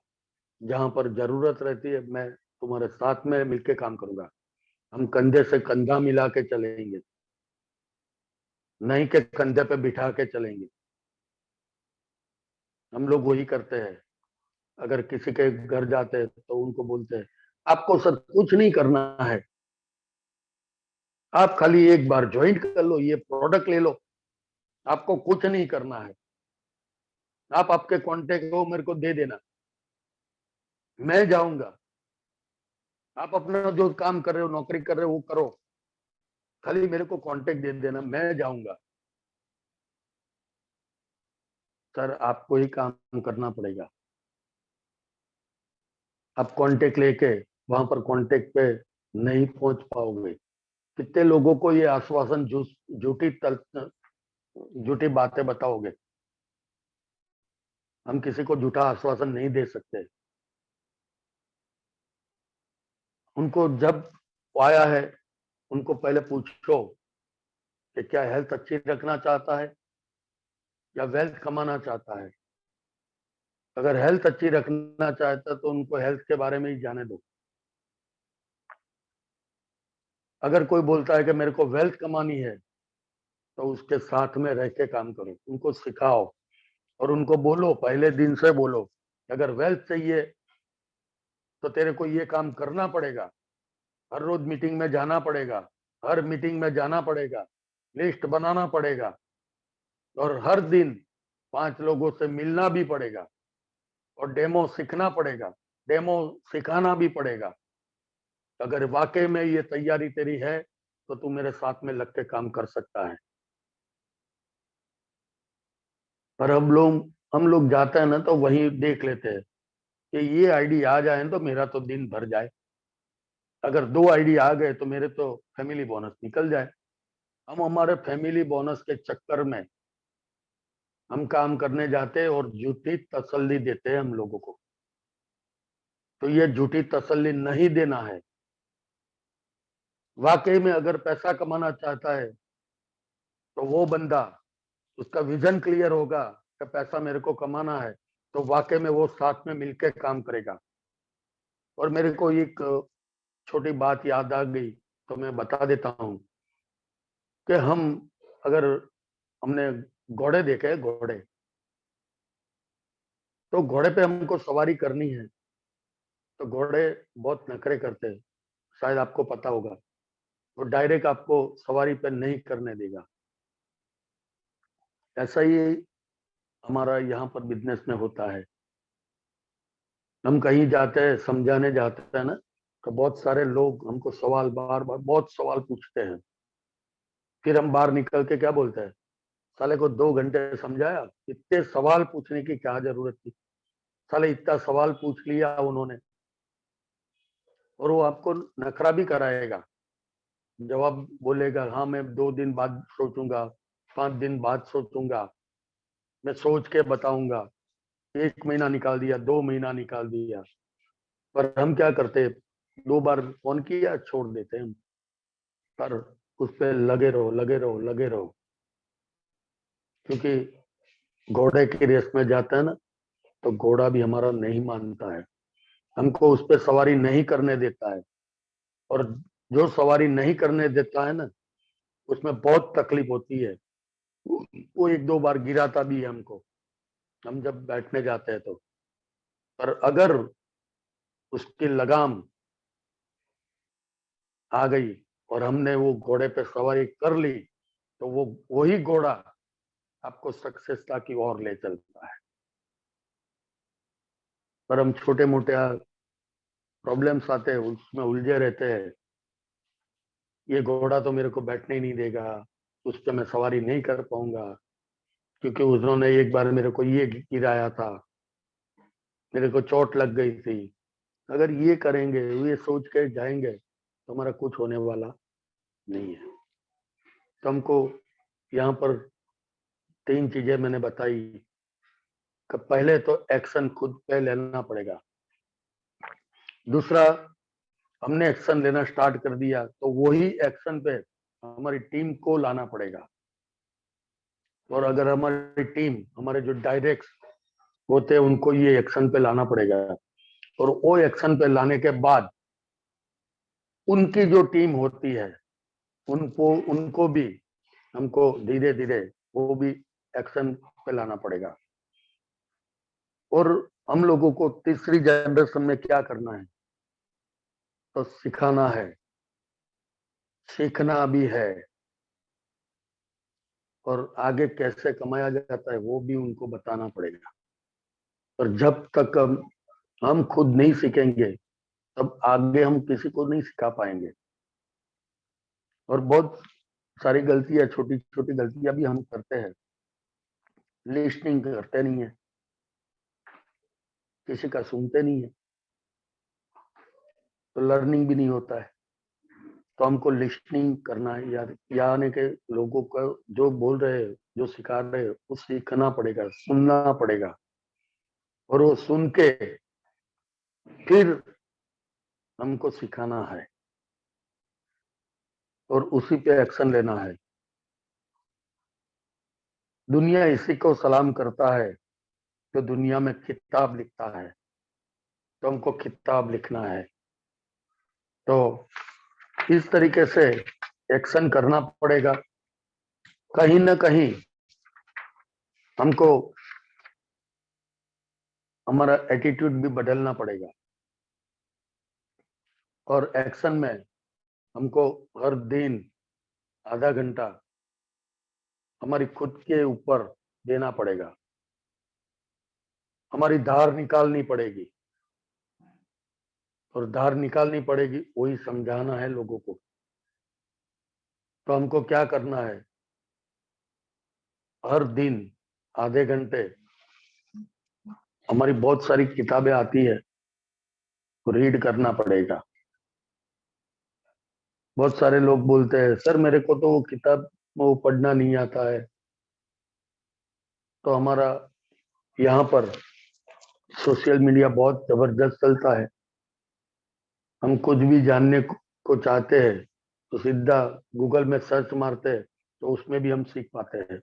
जहां पर जरूरत रहती है मैं तुम्हारे साथ में मिलके काम करूंगा, हम कंधे से कंधा मिला के चलेंगे, नहीं के कंधे पे बिठा के चलेंगे। हम लोग वही करते हैं। अगर किसी के घर जाते हैं तो उनको बोलते हैं आपको सर कुछ नहीं करना है, आप खाली एक बार ज्वाइन कर लो, ये प्रोडक्ट ले लो, आपको कुछ नहीं करना है, आप आपके कांटेक्ट को मेरे को दे देना, मैं जाऊंगा, आप अपना जो काम कर रहे हो, नौकरी कर रहे हो वो करो, खाली मेरे को कांटेक्ट दे देना, मैं जाऊंगा। सर आपको ही काम करना पड़ेगा। आप कांटेक्ट लेके वहां पर कांटेक्ट पे नहीं पहुंच पाओगे। कितने लोगों को ये आश्वासन झूठी झूठी बातें बताओगे? हम किसी को झूठा आश्वासन नहीं दे सकते। उनको जब आया है उनको पहले पूछो कि क्या हेल्थ अच्छी रखना चाहता है या वेल्थ कमाना चाहता है। अगर हेल्थ अच्छी रखना चाहता है तो उनको हेल्थ के बारे में ही जाने दो। अगर कोई बोलता है कि मेरे को वेल्थ कमानी है तो उसके साथ में रह के काम करो, उनको सिखाओ और उनको बोलो, पहले दिन से बोलो, अगर वेल्थ चाहिए तो तेरे को ये काम करना पड़ेगा, हर रोज मीटिंग में जाना पड़ेगा, हर मीटिंग में जाना पड़ेगा, लिस्ट बनाना पड़ेगा और हर दिन 5 लोगों से मिलना भी पड़ेगा और डेमो सीखना पड़ेगा, डेमो सिखाना भी पड़ेगा। अगर वाकई में ये तैयारी तेरी है तो तू मेरे साथ में लग के काम कर सकता है। पर हम लोग जाते हैं ना तो वही देख लेते हैं कि ये आईडी आ जाए तो मेरा तो दिन भर जाए, अगर 2 आईडी आ गए तो मेरे तो फैमिली बोनस निकल जाए। हम हमारे फैमिली बोनस के चक्कर में हम काम करने जाते हैं और झूठी तसल्ली देते हैं हम लोगों को। तो ये झूठी तसल्ली नहीं देना है। वाकई में अगर पैसा कमाना चाहता है तो वो बंदा, उसका विजन क्लियर होगा कि पैसा मेरे को कमाना है, तो वाकई में वो साथ में मिलकर काम करेगा। और मेरे को एक छोटी बात याद आ गई तो मैं बता देता हूँ कि अगर हमने घोड़े देखे हैं, घोड़े, तो घोड़े पे हमको सवारी करनी है तो घोड़े बहुत नखरे करते हैं, शायद आपको पता होगा। वो डायरेक्ट आपको सवारी पे नहीं करने देगा। ऐसा ही हमारा यहाँ पर बिजनेस में होता है। हम कहीं जाते हैं, समझाने जाते हैं ना, तो बहुत सारे लोग हमको सवाल, बार बार बहुत सवाल पूछते हैं। फिर हम बाहर निकल के क्या बोलते हैं, साले को 2 घंटे समझाया, इतने सवाल पूछने की क्या जरूरत थी, साले इतना सवाल पूछ लिया उन्होंने। और वो आपको नखरा भी कराएगा, जवाब बोलेगा हाँ मैं 2 दिन बाद सोचूंगा, 5 दिन बाद सोचूंगा, मैं सोच के बताऊंगा। 1 महीना निकाल दिया, 2 महीना निकाल दिया। पर हम क्या करते, 2 बार फोन किया छोड़ देते हम। पर उस पे लगे रहो, लगे रहो, लगे रहो, क्योंकि घोड़े की रेस में जाता है ना तो घोड़ा भी हमारा नहीं मानता है, हमको उस पे सवारी नहीं करने देता है। और जो सवारी नहीं करने देता है ना, उसमें बहुत तकलीफ होती है। वो 1-2 बार गिराता भी है हमको, हम जब बैठने जाते हैं तो। पर अगर उसकी लगाम आ गई और हमने वो घोड़े पे सवारी कर ली तो वो वही घोड़ा आपको सक्सेसता की ओर ले चलता है। पर हम छोटे मोटे प्रॉब्लम्स आते हैं उसमें उलझे रहते हैं, ये घोड़ा तो मेरे को बैठने ही नहीं देगा, उस पर मैं सवारी नहीं कर पाऊंगा क्योंकि उन्होंने एक बार मेरे को ये गिराया था, मेरे को चोट लग गई थी। अगर ये करेंगे, ये सोच के जाएंगे तो हमारा कुछ होने वाला नहीं है। तो हमको यहाँ पर 3 चीजें मैंने बताई कि पहले तो एक्शन खुद पे लेना पड़ेगा। दूसरा, हमने एक्शन लेना स्टार्ट कर दिया तो वही एक्शन पे हमारी टीम को लाना पड़ेगा। और अगर हमारी टीम, हमारे जो डायरेक्ट होते हैं उनको ये एक्शन पे लाना पड़ेगा। और वो एक्शन पे लाने के बाद उनकी जो टीम होती है उनको उनको भी हमको धीरे धीरे वो भी एक्शन पे लाना पड़ेगा। और हम लोगों को तीसरी जनरेशन में क्या करना है, तो सिखाना है, सीखना भी है, और आगे कैसे कमाया जाता है वो भी उनको बताना पड़ेगा। और जब तक हम खुद नहीं सीखेंगे तब आगे हम किसी को नहीं सिखा पाएंगे। और बहुत सारी गलतियां, छोटी छोटी गलतियां भी हम करते हैं, लिस्निंग करते नहीं है, किसी का सुनते नहीं है, तो लर्निंग भी नहीं होता है। तो हमको लिस्निंग करना है, यानी के लोगों को जो बोल रहे हैं, जो सिखा रहे हैं, वो सीखना पड़ेगा, सुनना पड़ेगा, और वो सुन के फिर हमको सिखाना है और उसी पे एक्शन लेना है। दुनिया इसी को सलाम करता है जो दुनिया में किताब लिखता है, तो हमको किताब लिखना है। तो इस तरीके से एक्शन करना पड़ेगा। कहीं ना कहीं हमको हमारा एटीट्यूड भी बदलना पड़ेगा, और एक्शन में हमको हर दिन आधा घंटा हमारी खुद के ऊपर देना पड़ेगा, हमारी धार निकालनी पड़ेगी, और धार निकालनी पड़ेगी वही समझाना है लोगों को। तो हमको क्या करना है, हर दिन आधे घंटे, हमारी बहुत सारी किताबें आती है, रीड करना पड़ेगा। बहुत सारे लोग बोलते हैं सर मेरे को तो वो किताब वो पढ़ना नहीं आता है। तो हमारा यहाँ पर सोशल मीडिया बहुत जबरदस्त चलता है। हम कुछ भी जानने को चाहते हैं तो सीधा गूगल में सर्च मारते हैं, तो उसमें भी हम सीख पाते हैं,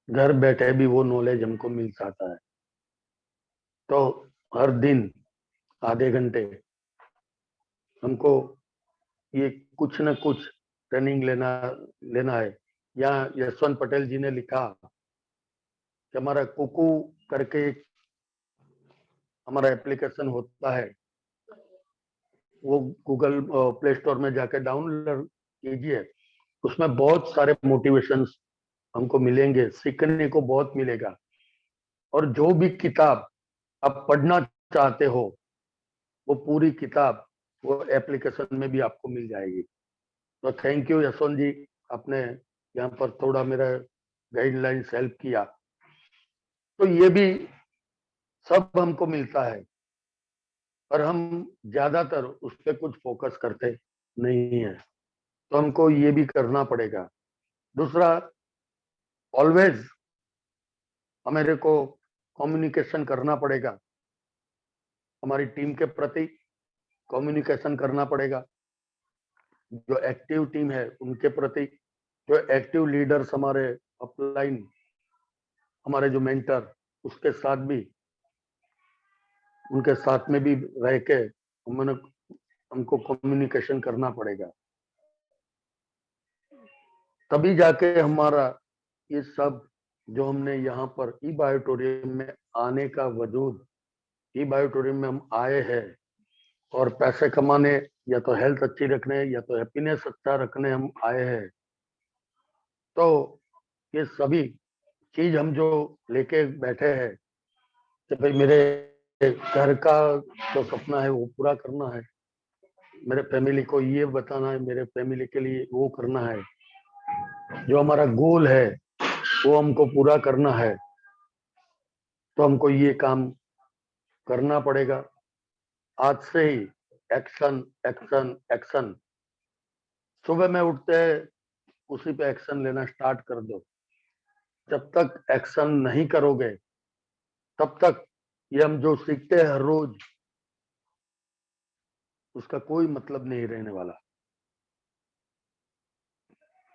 घर बैठे भी वो नॉलेज हमको मिल जाता है। तो हर दिन आधे घंटे हमको ये कुछ न कुछ ट्रेनिंग लेना लेना है। यहाँ यशवंत पटेल जी ने लिखा कि हमारा कुकू करके एक हमारा एप्लीकेशन होता है, वो गूगल प्ले स्टोर में जाकर डाउनलोड कीजिए। उसमें बहुत सारे मोटिवेशंस हमको मिलेंगे, सीखने को बहुत मिलेगा। और जो भी किताब आप पढ़ना चाहते हो वो पूरी किताब वो एप्लीकेशन में भी आपको मिल जाएगी। तो थैंक यू यशवंत जी, आपने यहाँ पर थोड़ा मेरा गाइडलाइंस हेल्प किया। तो ये भी सब हमको मिलता है, पर हम ज्यादातर उस पर कुछ फोकस करते नहीं है। तो हमको ये भी करना पड़ेगा। दूसरा, ऑलवेज हमारे को कम्युनिकेशन करना पड़ेगा, हमारी टीम के प्रति कम्युनिकेशन करना पड़ेगा, जो एक्टिव टीम है उनके प्रति, जो एक्टिव लीडर्स हमारे अपलाइन, हमारे जो मेंटर, उसके साथ भी, उनके साथ में भी रह के हमको कम्युनिकेशन करना पड़ेगा। तभी जाके हमारा ये सब जो हमने यहाँ पर ई बायोटोरियम में आने का वजूद, ई बायोटोरियम में हम आए हैं और पैसे कमाने या तो हेल्थ अच्छी रखने या तो हैप्पीनेस अच्छा रखने हम आए हैं। तो ये सभी चीज हम जो लेके बैठे हैं कि भाई मेरे घर का जो सपना है वो पूरा करना है, मेरे फैमिली को ये बताना है, मेरे फैमिली के लिए वो करना है, जो हमारा गोल है वो हमको पूरा करना है। तो हमको ये काम करना पड़ेगा आज से ही। एक्शन एक्शन एक्शन, सुबह में उठते उसी पे एक्शन लेना स्टार्ट कर दो। जब तक एक्शन नहीं करोगे तब तक ये हम जो सीखते हैं हर रोज, उसका कोई मतलब नहीं रहने वाला।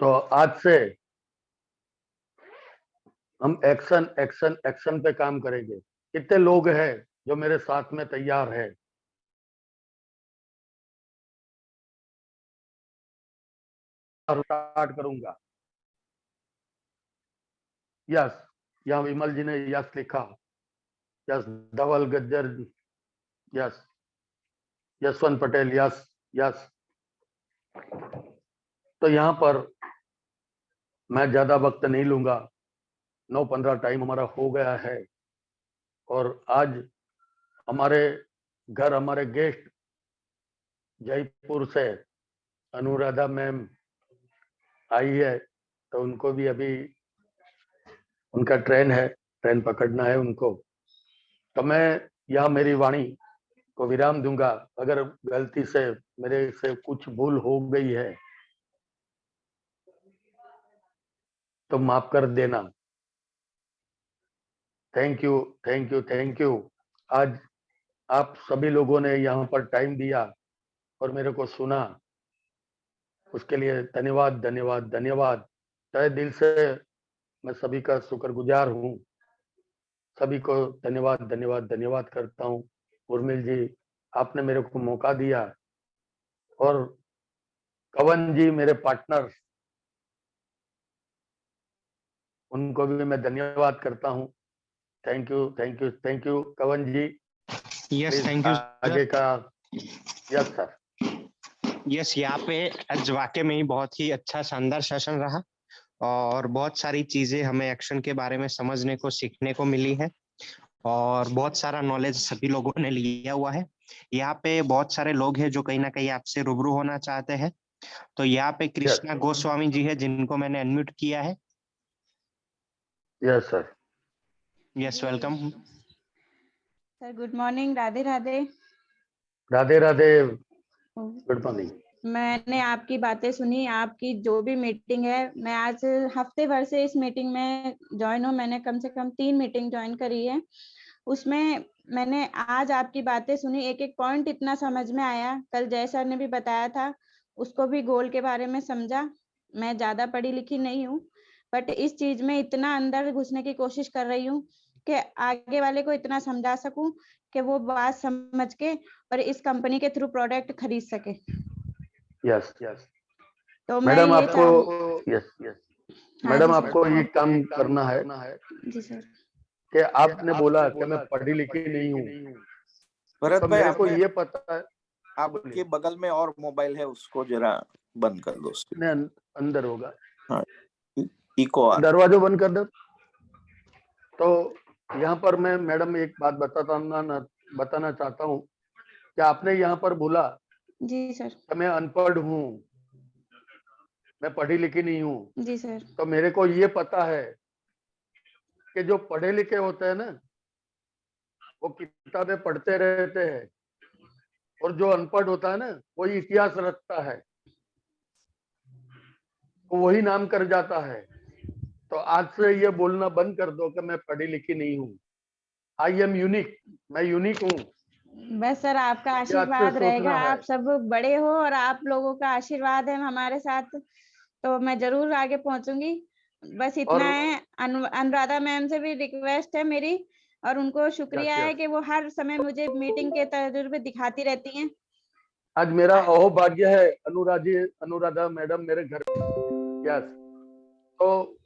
तो आज से हम एक्शन एक्शन एक्शन पे काम करेंगे। कितने लोग हैं जो मेरे साथ में तैयार है स्टार्ट करूंगा। यस, यहाँ विमल जी ने यस लिखा। Yes, Dhaval Gajjar, yes, Yashwant Patel, yes yes. तो यहाँ पर मैं ज्यादा वक्त नहीं लूंगा, 9:15 टाइम हमारा हो गया है। और आज हमारे घर हमारे गेस्ट जयपुर से अनुराधा मैम आई है, तो उनको भी अभी उनका ट्रेन है, ट्रेन पकड़ना है उनको। तो मैं यहाँ मेरी वाणी को विराम दूंगा। अगर गलती से मेरे से कुछ भूल हो गई है तो माफ कर देना। Thank you, thank you, thank you. आज आप सभी लोगों ने यहाँ पर टाइम दिया और मेरे को सुना, उसके लिए धन्यवाद, धन्यवाद, धन्यवाद। तहे दिल से मैं सभी का शुक्रगुजार हूँ। सभी को धन्यवाद, धन्यवाद, धन्यवाद करता हूँ। उर्मिल जी, आपने मेरे को मौका दिया, और कवन जी मेरे पार्टनर, उनको भी मैं धन्यवाद करता हूँ। Thank you, thank you, thank you कवन जी। यस, थैंक यू आगे का। Yes sir. यस, यहाँ पे आज वाकई में ही बहुत ही अच्छा शानदार सेशन रहा और बहुत सारी चीजें हमें एक्शन के बारे में समझने को सीखने को मिली है और बहुत सारा नॉलेज सभी लोगों ने लिया हुआ है। यहाँ पे बहुत सारे लोग हैं जो कहीं ना कहीं आपसे रूबरू होना चाहते हैं। तो यहाँ पे कृष्णा गोस्वामी जी है जिनको मैंने अनम्यूट किया है। Yes sir. Yes, welcome sir. Good morning, Radhe Radhe. Radhe Radhe, good morning. मैंने आपकी बातें सुनी, आपकी जो भी मीटिंग है, मैं आज हफ्ते भर से इस मीटिंग में ज्वाइन हूँ। मैंने कम से कम 3 मीटिंग ज्वाइन करी है। उसमें मैंने आज आपकी बातें सुनी, एक एक पॉइंट इतना समझ में आया। कल जय सर ने भी बताया था, उसको भी गोल के बारे में समझा। मैं ज्यादा पढ़ी लिखी नहीं हूँ, बट इस चीज में इतना अंदर घुसने की कोशिश कर रही हूँ कि आगे वाले को इतना समझा सकूं कि वो बात समझ के और इस कंपनी के थ्रू प्रोडक्ट खरीद सके। Yes yes. तो मैडम मैं ये आपको, यस यस, हाँ मैडम जी सर। आपको ये काम करना है जी सर। कि आपने बोला कि मैं पढ़ी लिखी नहीं हूँ, भरत तो भाई, मेरे को ये पता है। आपके बगल में और मोबाइल है, उसको जरा बंद कर दो। अंदर होगा। हाँ, इको आ रहा। दरवाजा बंद कर दो। तो यहाँ पर मैं मैडम एक बात बताना चाहता हूँ कि आपने यहाँ पर बोला जी सर। कि मैं अनपढ़ हूँ, मैं पढ़ी लिखी नहीं हूँ। जी सर। तो मेरे को ये पता है कि जो पढ़े लिखे होते हैं ना, वो किताबें पढ़ते रहते हैं, और जो अनपढ़ होता है ना, वो इतिहास रचता है, तो वही नाम कर जाता है। तो आज से ये बोलना बंद कर दो कि मैं पढ़ी लिखी नहीं हूँ। आई एम यूनिक, मैं यूनिक हूँ। बस सर, आपका आशीर्वाद रहेगा। आप सब बड़े हो और आप लोगों का आशीर्वाद है हमारे साथ, तो मैं जरूर आगे पहुंचूंगी। बस इतना है। अनुराधा मैम से भी रिक्वेस्ट है मेरी, और उनको शुक्रिया है कि वो हर समय मुझे मीटिंग के तजुर्बे दिखाती रहती हैं। आज मेरा अहोभाग्य है अनुराधा मैडम मेरे घर। यस। तो